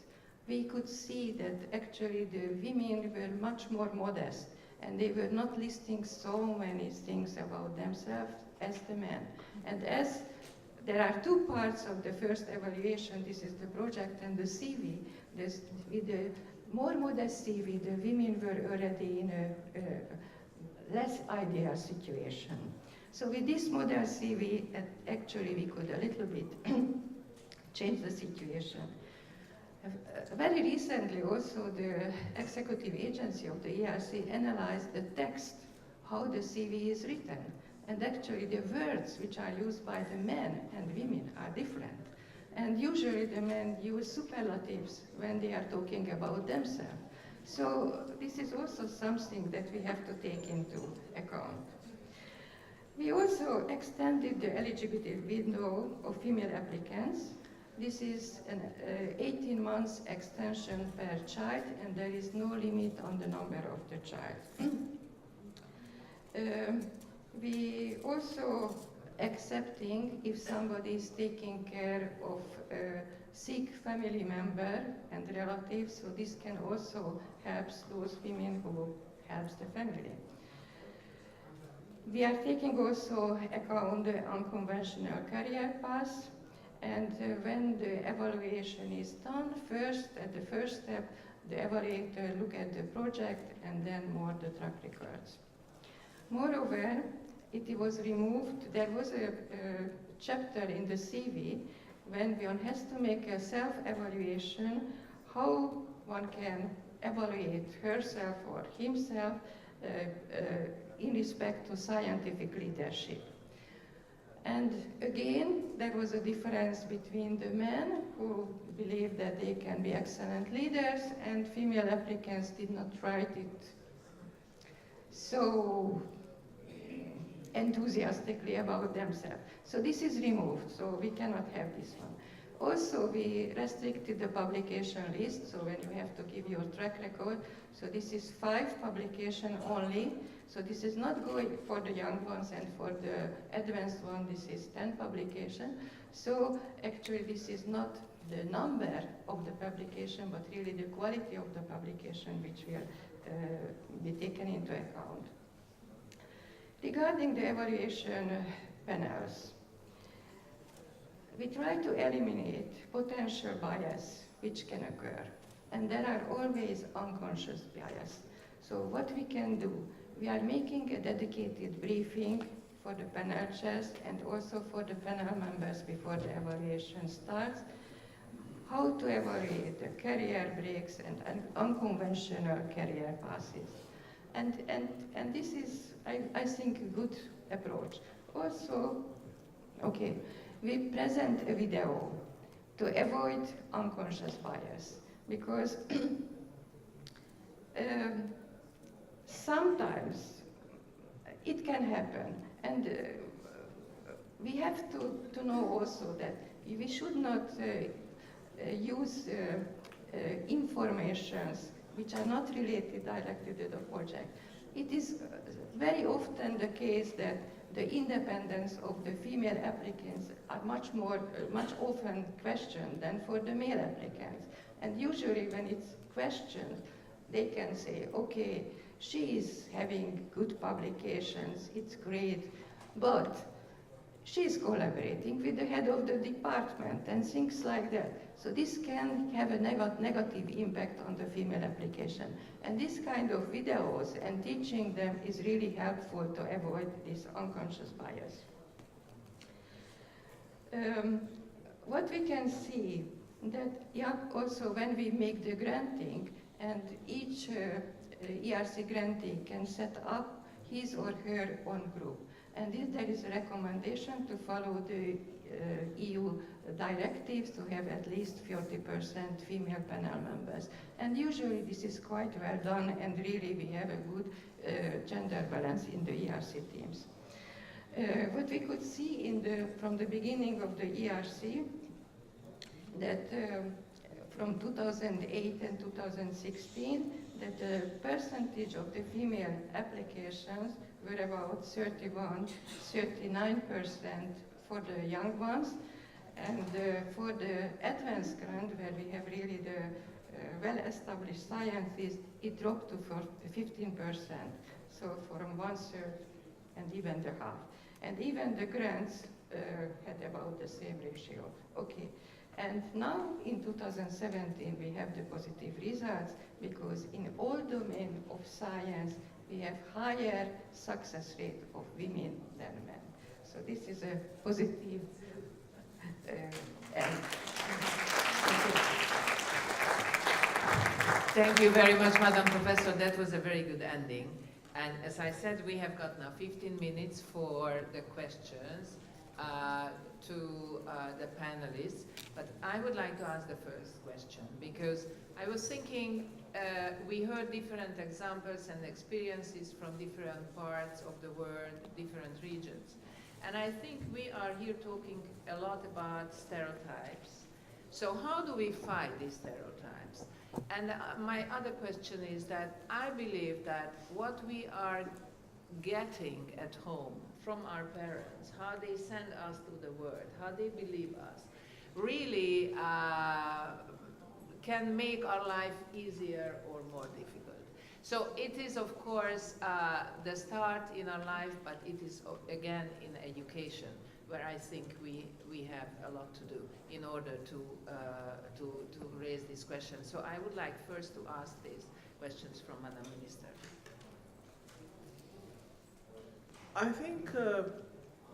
We could see that actually the women were much more modest, and they were not listing so many things about themselves as the men. And as there are two parts of the first evaluation, this is the project and the CV, with the more modest CV, the women were already in a less ideal situation. So with this model CV, actually we could a little bit change the situation. Very recently also the executive agency of the ERC analyzed the text, how the CV is written. And actually the words which are used by the men and women are different. And usually the men use superlatives when they are talking about themselves. So this is also something that we have to take into account. We also extended the eligibility window of female applicants. This is an 18 months extension per child, and there is no limit on the number of the child. We also accepting if somebody is taking care of a sick family member and relatives, so this can also help those women who helps the family. We are taking also account the unconventional career path, and when the evaluation is done, first, at the first step, the evaluator look at the project and then more the track records. Moreover, it was removed, there was a chapter in the CV when one has to make a self-evaluation, how one can evaluate herself or himself in respect to scientific leadership. And again, there was a difference between the men who believed that they can be excellent leaders, and female applicants did not write it so enthusiastically about themselves. So this is removed, so we cannot have this one. Also, we restricted the publication list, so when you have to give your track record, so this is 5 publications only. So this is not going for the young ones, and for the advanced one, this is 10 publications. So actually this is not the number of the publication, but really the quality of the publication which will be taken into account. Regarding the evaluation panels, we try to eliminate potential bias which can occur. And there are always unconscious bias. So what we can do, we are making a dedicated briefing for the panel chairs and also for the panel members before the evaluation starts, how to evaluate the career breaks and unconventional career passes. And this is, I think, a good approach. Also, okay, we present a video to avoid unconscious bias, because sometimes it can happen, and we have to know also that we should not use informations which are not related directly to the project. It is very often the case that the independence of the female applicants are much often questioned than for the male applicants. And usually when it's questioned, they can say, okay, she is having good publications, it's great, but she's collaborating with the head of the department and things like that. So this can have a negative impact on the female application. And this kind of videos and teaching them is really helpful to avoid this unconscious bias. What we can see that, yeah, also when we make the granting, and each ERC grantee can set up his or her own group. And there is a recommendation to follow the EU directives to have at least 40% female panel members. And usually this is quite well done, and really we have a good gender balance in the ERC teams. What we could see from the beginning of the ERC, that from 2008 and 2016, that the percentage of the female applications were about 39% for the young ones, and for the advanced grant, where we have really the well-established scientists, it dropped to 15%, so from 1/3 and even the half. And even the grants had about the same ratio. Okay, And now in 2017 we have the positive results because in all domains of science we have higher success rate of women than men. So this is a positive end. Thank you very much, Madam Professor. That was a very good ending. And as I said, we have got now 15 minutes for the questions to the panelists. But I would like to ask the first question because I was thinking we heard different examples and experiences from different parts of the world, different regions. And I think we are here talking a lot about stereotypes. So how do we fight these stereotypes? And my other question is that I believe that what we are getting at home from our parents, how they send us to the world, how they believe us, really can make our life easier or more difficult. So it is, of course, the start in our life, but it is, again, in education, where I think we have a lot to do in order to raise these questions. So I would like first to ask these questions from Madam Minister. I think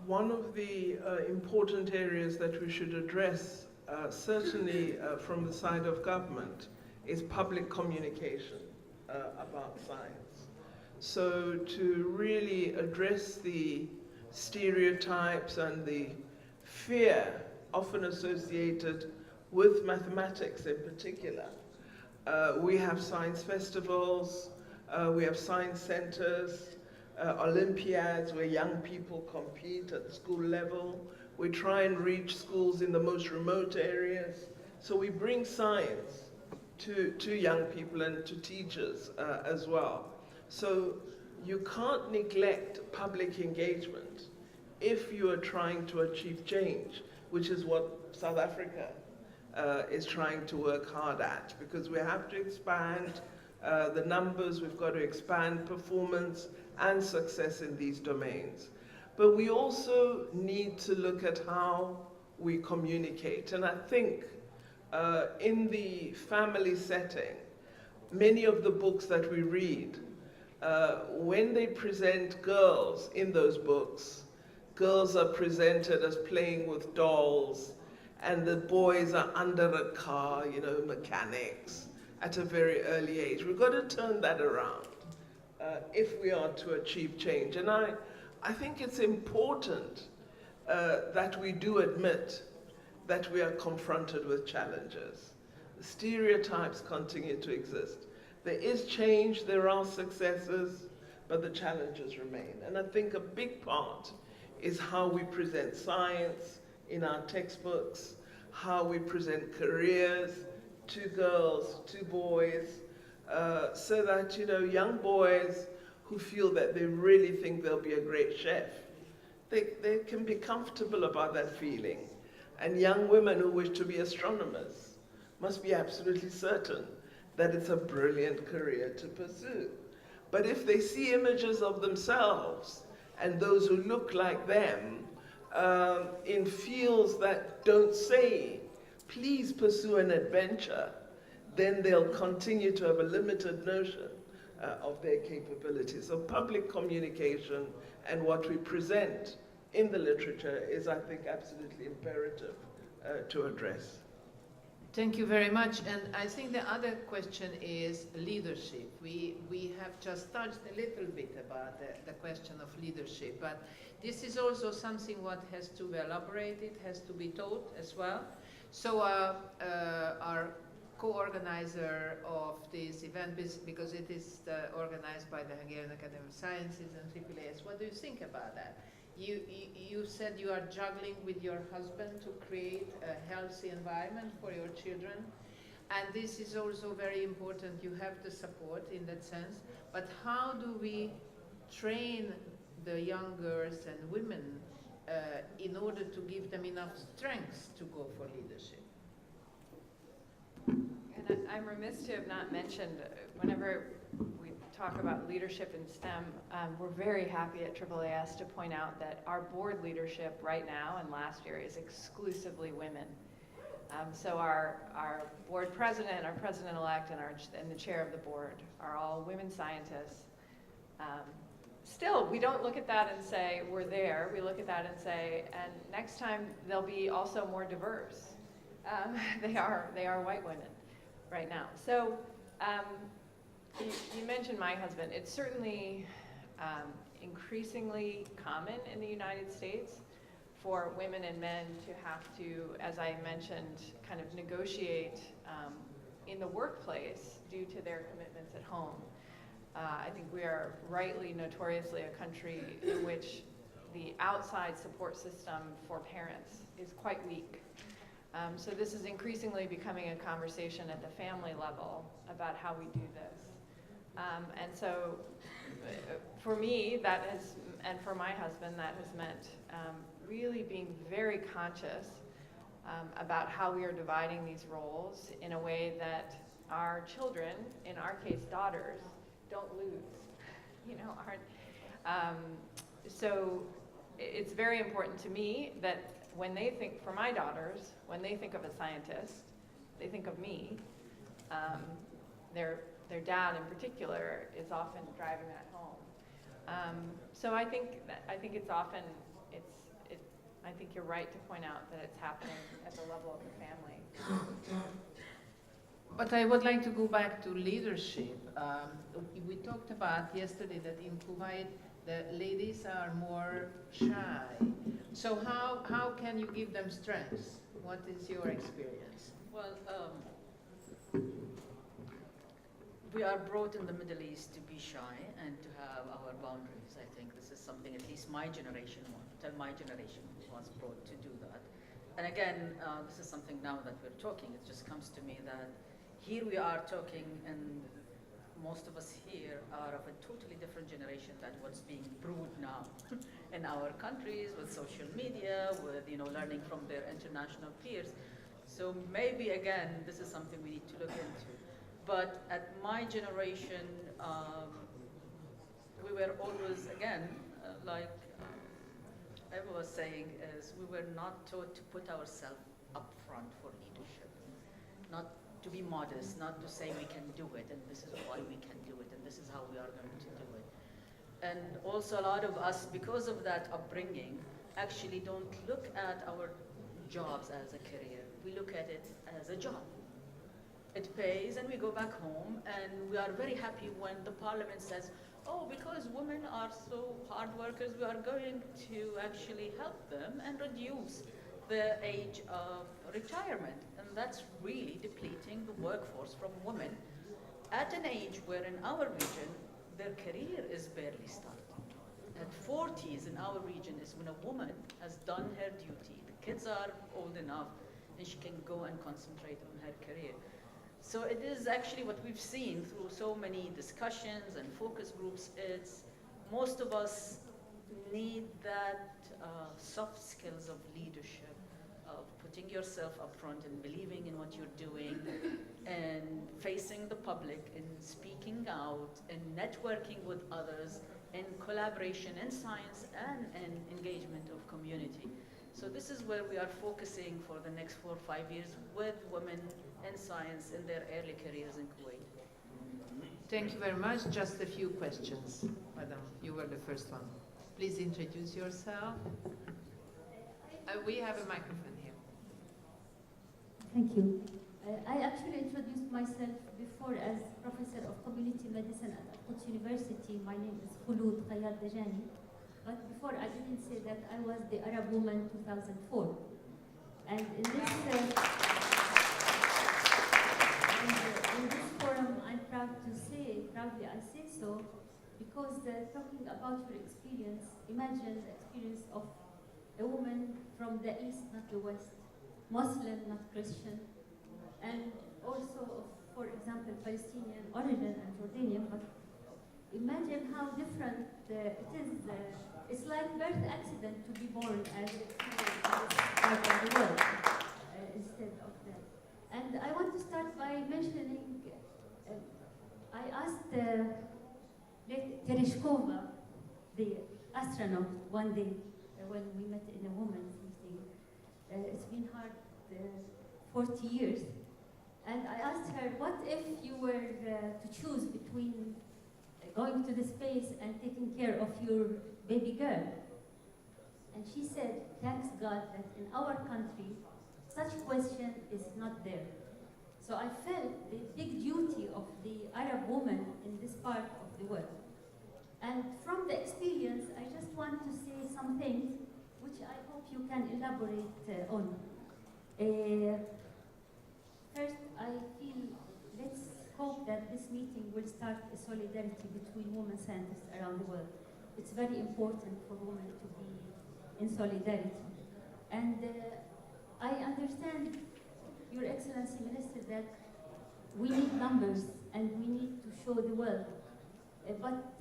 one of the important areas that we should address, certainly from the side of government, is public communication about science. So to really address the stereotypes and the fear often associated with mathematics in particular. We have science festivals, we have science centers, Olympiads where young people compete at school level. We try and reach schools in the most remote areas. So we bring science to young people and to teachers as well. So you can't neglect public engagement if you are trying to achieve change, which is what South Africa is trying to work hard at, because we have to expand the numbers, we've got to expand performance and success in these domains. But we also need to look at how we communicate. And I think in the family setting, many of the books that we read, when they present girls in those books, girls are presented as playing with dolls, and the boys are under a car, you know, mechanics, at a very early age. We've got to turn that around if we are to achieve change. And I think it's important that we do admit that we are confronted with challenges. The stereotypes continue to exist. There is change, there are successes, but the challenges remain. And I think a big part is how we present science in our textbooks, how we present careers to girls, to boys, so that, you know, young boys who feel that they really think they'll be a great chef, they can be comfortable about that feeling. And young women who wish to be astronomers must be absolutely certain that it's a brilliant career to pursue. But if they see images of themselves and those who look like them in fields that don't say, please pursue an adventure, then they'll continue to have a limited notion of their capabilities. So public communication and what we present in the literature is, I think, absolutely imperative to address. Thank you very much. And I think the other question is leadership. We have just touched a little bit about the question of leadership, but this is also something what has to be elaborated, has to be taught as well. So our co-organizer of this event, because it is organized by the Hungarian Academy of Sciences and AAAS, what do you think about that? You said you are juggling with your husband to create a healthy environment for your children, and this is also very important. You have the support in that sense, but how do we train the young girls and women in order to give them enough strength to go for leadership? And I'm remiss to have not mentioned, whenever we talk about leadership in STEM, we're very happy at AAAS to point out that our board leadership right now and last year is exclusively women. So our board president, our president-elect, and the chair of the board are all women scientists. Still, we don't look at that and say, we're there. We look at that and say, and next time they'll be also more diverse. They are white women right now. So you mentioned my husband. It's certainly increasingly common in the United States for women and men to have to, as I mentioned, kind of negotiate in the workplace due to their commitments at home. I think we are rightly, notoriously a country in which the outside support system for parents is quite weak. So this is increasingly becoming a conversation at the family level about how we do this. And so for me, that has, and for my husband, that has meant really being very conscious about how we are dividing these roles in a way that our children, in our case daughters, don't lose, aren't. So it's very important to me that when they think, for my daughters, when they think of a scientist, they think of me. Their dad in particular is often driving that home. So I think it's often, I think you're right to point out that it's happening at the level of the family. But I would like to go back to leadership. We talked about yesterday that in Kuwait, the ladies are more shy. So how can you give them strength? What is your experience? Well, we are brought in the Middle East to be shy and to have our boundaries. I think this is something at least my generation, was brought to do that. And again, this is something now that we're talking, it just comes to me that here we are talking, and most of us here are of a totally different generation than what's being brewed now in our countries with social media, with learning from their international peers. So maybe again, this is something we need to look into. But at my generation, we were always, again, like Eva was saying, is we were not taught to put ourselves up front for leadership, not to be modest, not to say we can do it, and this is why we can do it, and this is how we are going to do it. And also a lot of us, because of that upbringing, actually don't look at our jobs as a career. We look at it as a job. It pays, and we go back home, and we are very happy when the parliament says, oh, because women are so hard workers, we are going to actually help them and reduce the age of retirement. And that's really depleting the workforce from women at an age where in our region, their career is barely starting. At 40s in our region is when a woman has done her duty. The kids are old enough, and she can go and concentrate on her career. So it is actually what we've seen through so many discussions and focus groups. It's most of us need that soft skills of leadership, of putting yourself up front and believing in what you're doing and facing the public and speaking out and networking with others and collaboration in science and engagement of community. So this is where we are focusing for the next 4 or 5 years with women in science in their early careers in Kuwait. Thank you very much. Just a few questions. Madam, you were the first one. Please introduce yourself. We have a microphone here. Thank you. I actually introduced myself before as Professor of Community Medicine at Al-Quds University. My name is Khulud Khayat Dajani. But before I didn't say that I was the Arab Woman 2004. And in this forum, I'm proud to say, proudly I say so, because talking about your experience, imagine the experience of a woman from the East, not the West, Muslim, not Christian, and also, for example, Palestinian origin and Jordanian, but imagine how different it is. It's like birth accident to be born as a female in this part of the world instead of that. And I want to start by mentioning, I asked Tereshkova, the astronaut, one day when we met in a women's meeting. It's been hard 40 years. And I asked her, what if you were to choose between going to the space and taking care of your baby girl? And she said, thanks God that in our country, such question is not there. So I felt the big duty of the Arab woman in this part of the world. And from the experience, I just want to say some things which I hope you can elaborate on. First, I feel, let's hope that this meeting will start a solidarity between women scientists around the world. It's very important for women to be in solidarity. And I understand, Your Excellency Minister, that we need numbers and we need to show the world. But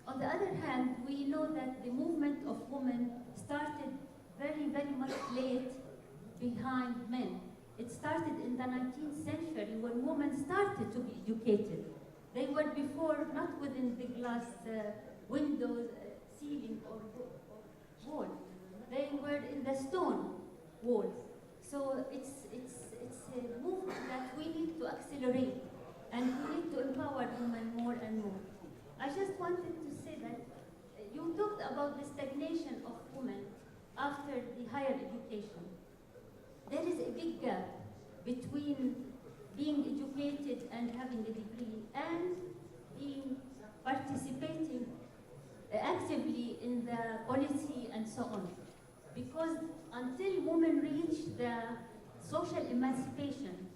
on the other hand, we know that the movement of women started very, very much late behind men. It started in the 19th century when women started to be educated. They were before not within the glass windows, ceiling or wall. They were in the stone walls. So it's a movement that we need to accelerate, and we need to empower women more and more. I just wanted to say that you talked about the stagnation of women after the higher education. There is a big gap between being educated and having a degree and being participating actively in the policy and so on. Because until women reach the social emancipation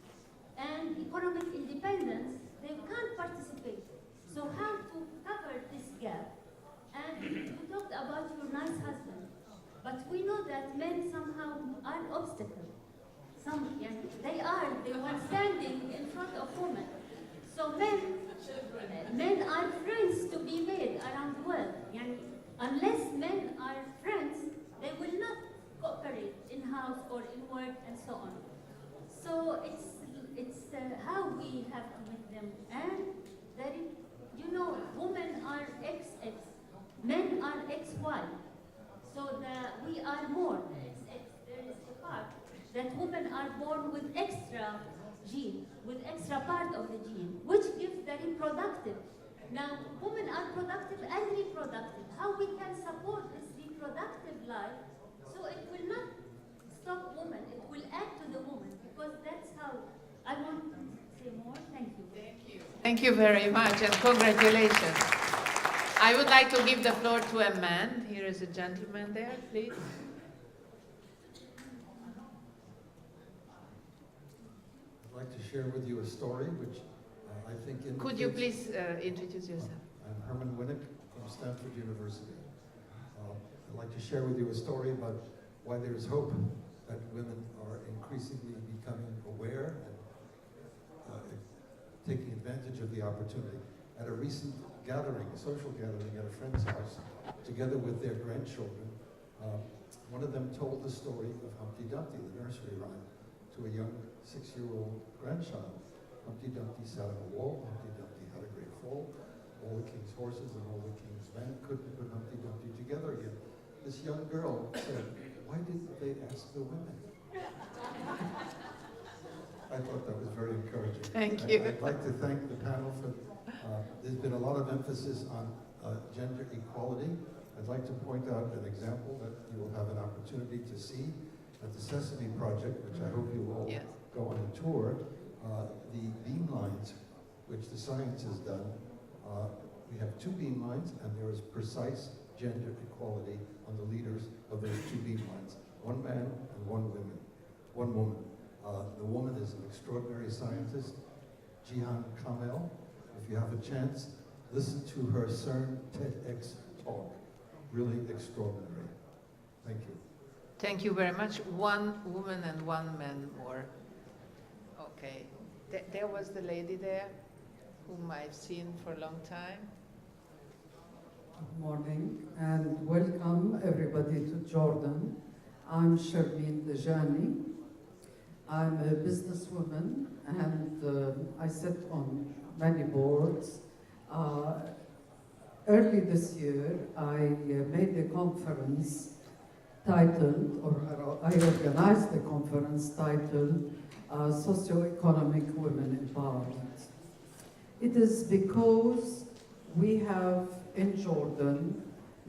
and economic independence, they can't participate. So how to cover this gap? And you talked about your nice husband, but we know that men somehow are obstacles. They are the ones standing in front of women. So men are friends to be made around the world. Unless men are friends, they will not cooperate in-house or in work and so on. So it's how we have to make them. And there is, women are XX, men are XY. So we are more XX. There is a part that women are born with extra gene, with extra part of the gene, which gives the reproductive. Now, women are productive and reproductive. How we can support this reproductive life so it will not stop women, it will add to the woman, because that's how I want to say more. Thank you. Thank you. Thank you very much, and congratulations. I would like to give the floor to a man. Here is a gentleman there, please. I'd like to share with you a story which I think indicates... Could you please introduce yourself? I'm Herman Winnick from Stanford University. I'd like to share with you a story about why there's hope that women are increasingly becoming aware and taking advantage of the opportunity. At a recent gathering, a social gathering at a friend's house, together with their grandchildren, one of them told the story of Humpty Dumpty, the nursery rhyme, to a young 6-year-old grandchild. Humpty Dumpty sat on a wall, Humpty Dumpty had a great fall. All the king's horses and all the king's men couldn't put Humpty Dumpty together again. This young girl said, why didn't they ask the women? I thought that was very encouraging. Thank you. I'd like to thank the panel for, there's been a lot of emphasis on gender equality. I'd like to point out an example that you will have an opportunity to see at the Sesame Project, which I hope you will all go on a tour. The beam lines, which the science has done, we have 2 beam lines, and there is precise gender equality on the leaders of those 2 beam lines. 1 man and 1 woman. The woman is an extraordinary scientist, Jihan Kamel. If you have a chance, listen to her CERN TEDx talk. Really extraordinary. Thank you. Thank you very much. 1 woman and 1 man more. Okay. There was the lady there, whom I've seen for a long time. Good morning and welcome everybody to Jordan. I'm Sharmeen Dajani. I'm a businesswoman and I sit on many boards. Early this year, I made a conference titled, or I organized a conference titled socio-economic women empowerment. It is because we have in Jordan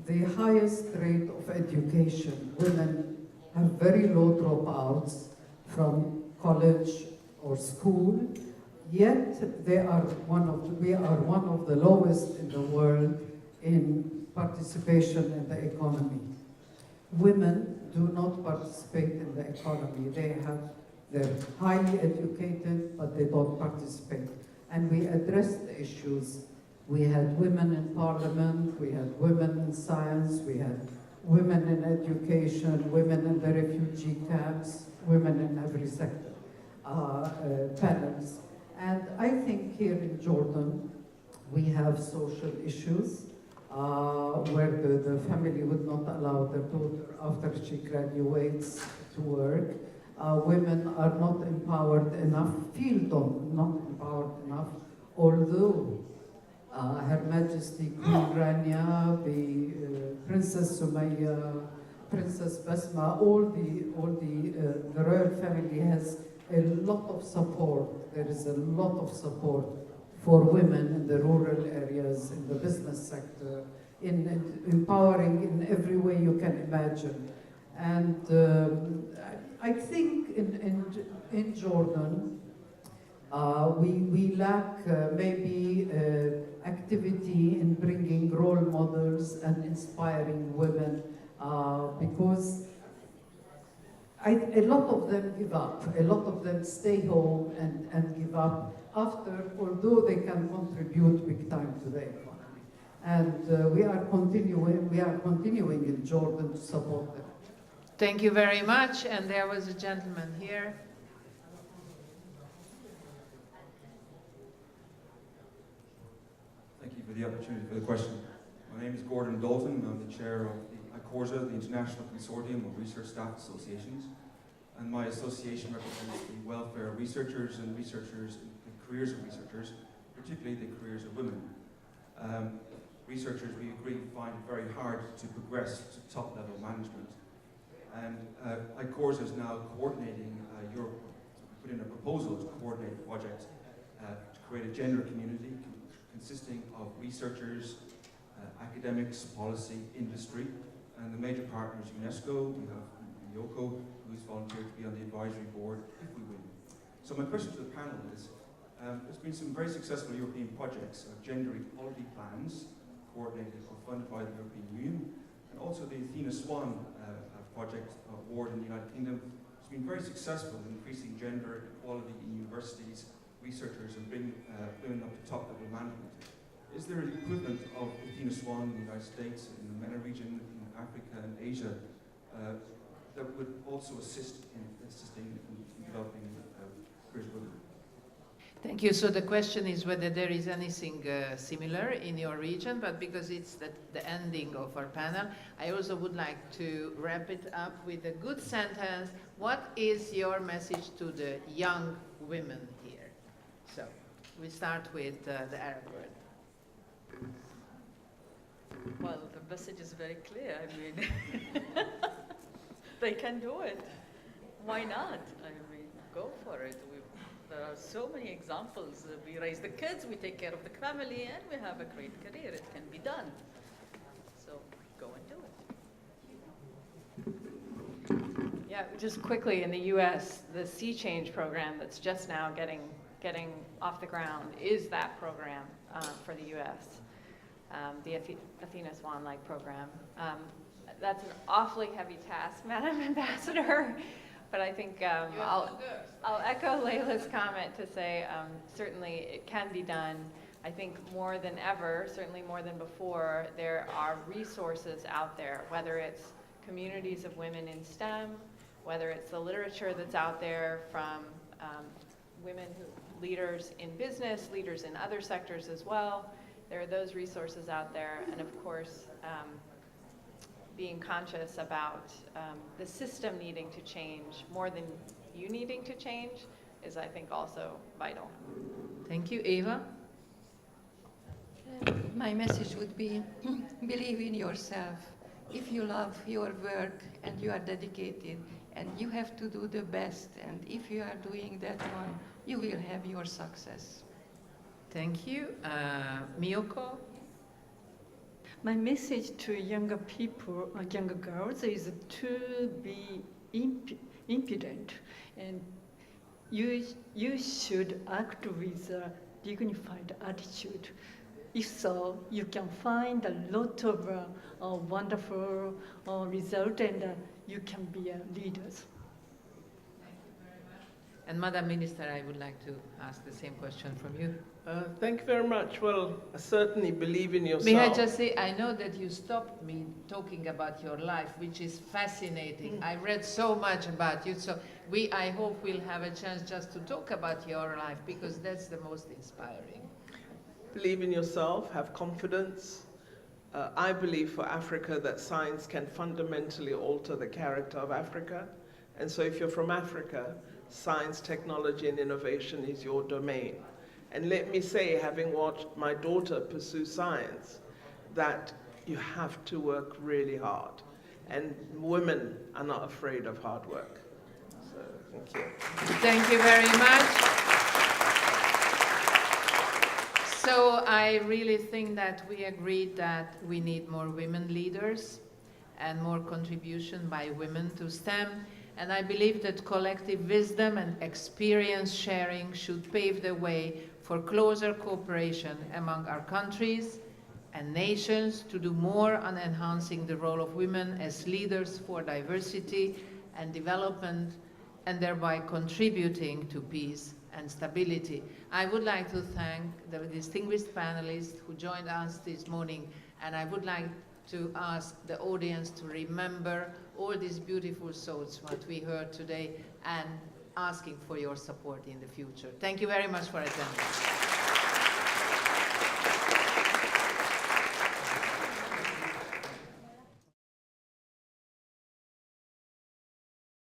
the highest rate of education. Women have very low dropouts from college or school, yet we are one of the lowest in the world in participation in the economy. Women do not participate in the economy. They're highly educated, but they don't participate. And we addressed the issues. We had women in parliament, we had women in science, we had women in education, women in the refugee camps, women in every sector, panels. And I think here in Jordan, we have social issues where the family would not allow their daughter after she graduates to work. Women are not empowered enough, feel not empowered enough, although Her Majesty Queen Rania, the Princess Sumaya, Princess Basma, all the royal family has a lot of support. There is a lot of support for women in the rural areas, in the business sector, in empowering in every way you can imagine. And I think in Jordan, we lack maybe activity in bringing role models and inspiring women because a lot of them give up. A lot of them stay home and give up after, although they can contribute big time to the economy. And we are continuing in Jordan to support them. Thank you very much. And there was a gentleman here. Thank you for the opportunity for the question. My name is Gordon Dalton. I'm the chair of the ICORSA, the International Consortium of Research Staff Associations. And my association represents the welfare of researchers and researchers, the careers of researchers, particularly the careers of women. Researchers, we agree, find it very hard to progress to top-level management. And ICORSA is now coordinating Europe, put in a proposal to coordinate a project to create a gender community consisting of researchers, academics, policy, industry, and the major partners UNESCO. We have Yoko, who's volunteered to be on the advisory board if we win. So my question to the panel is, there's been some very successful European projects of gender equality plans coordinated or funded by the European Union, and also the Athena Swan project award in the United Kingdom has been very successful in increasing gender equality in universities, researchers, and bringing women up to top-level management. Is there an equivalent of Athena Swan in the United States, in the MENA region, in Africa and Asia, that would also assist in developing careers of women? Thank you. So the question is whether there is anything similar in your region, but because it's the ending of our panel, I also would like to wrap it up with a good sentence. What is your message to the young women here? So we start with the Arab word. Well, the message is very clear. I mean, they can do it. Why not? I mean, go for it. There are so many examples. We raise the kids, we take care of the family, and we have a great career. It can be done. So go and do it. Yeah, just quickly, in the U.S., the Sea Change program that's just now getting off the ground is that program for the U.S., the Athena Swan-like program. That's an awfully heavy task, Madam Ambassador. But I think I'll echo Layla's comment to say certainly it can be done. I think more than ever, certainly more than before, there are resources out there, whether it's communities of women in STEM, whether it's the literature that's out there from leaders in business, leaders in other sectors as well. There are those resources out there, and of course, being conscious about the system needing to change more than you needing to change is, I think, also vital. Thank you. Eva? My message would be, believe in yourself. if you love your work and you are dedicated, and you have to do the best, and if you are doing that one, you will have your success. Thank you. Miyoko? My message to younger people, younger girls, is to be impudent, and you should act with a dignified attitude. If so, you can find a lot of wonderful result, and you can be leaders. And Madam Minister, I would like to ask the same question from you. Thank you very much. Well, I certainly believe in yourself. May I just say, I know that you stopped me talking about your life, which is fascinating. I read so much about you, so I hope we'll have a chance just to talk about your life, because that's the most inspiring. Believe in yourself, have confidence. I believe for Africa that science can fundamentally alter the character of Africa. And so if you're from Africa, science, technology, and innovation is your domain. And let me say, having watched my daughter pursue science, that you have to work really hard. And women are not afraid of hard work. So, thank you. Thank you very much. So I really think that we agreed that we need more women leaders and more contribution by women to STEM. And I believe that collective wisdom and experience sharing should pave the way for closer cooperation among our countries and nations to do more on enhancing the role of women as leaders for diversity and development, and thereby contributing to peace and stability. I would like to thank the distinguished panelists who joined us this morning, and I would like to ask the audience to remember all these beautiful thoughts what we heard today, and asking for your support in the future. Thank you very much for attending.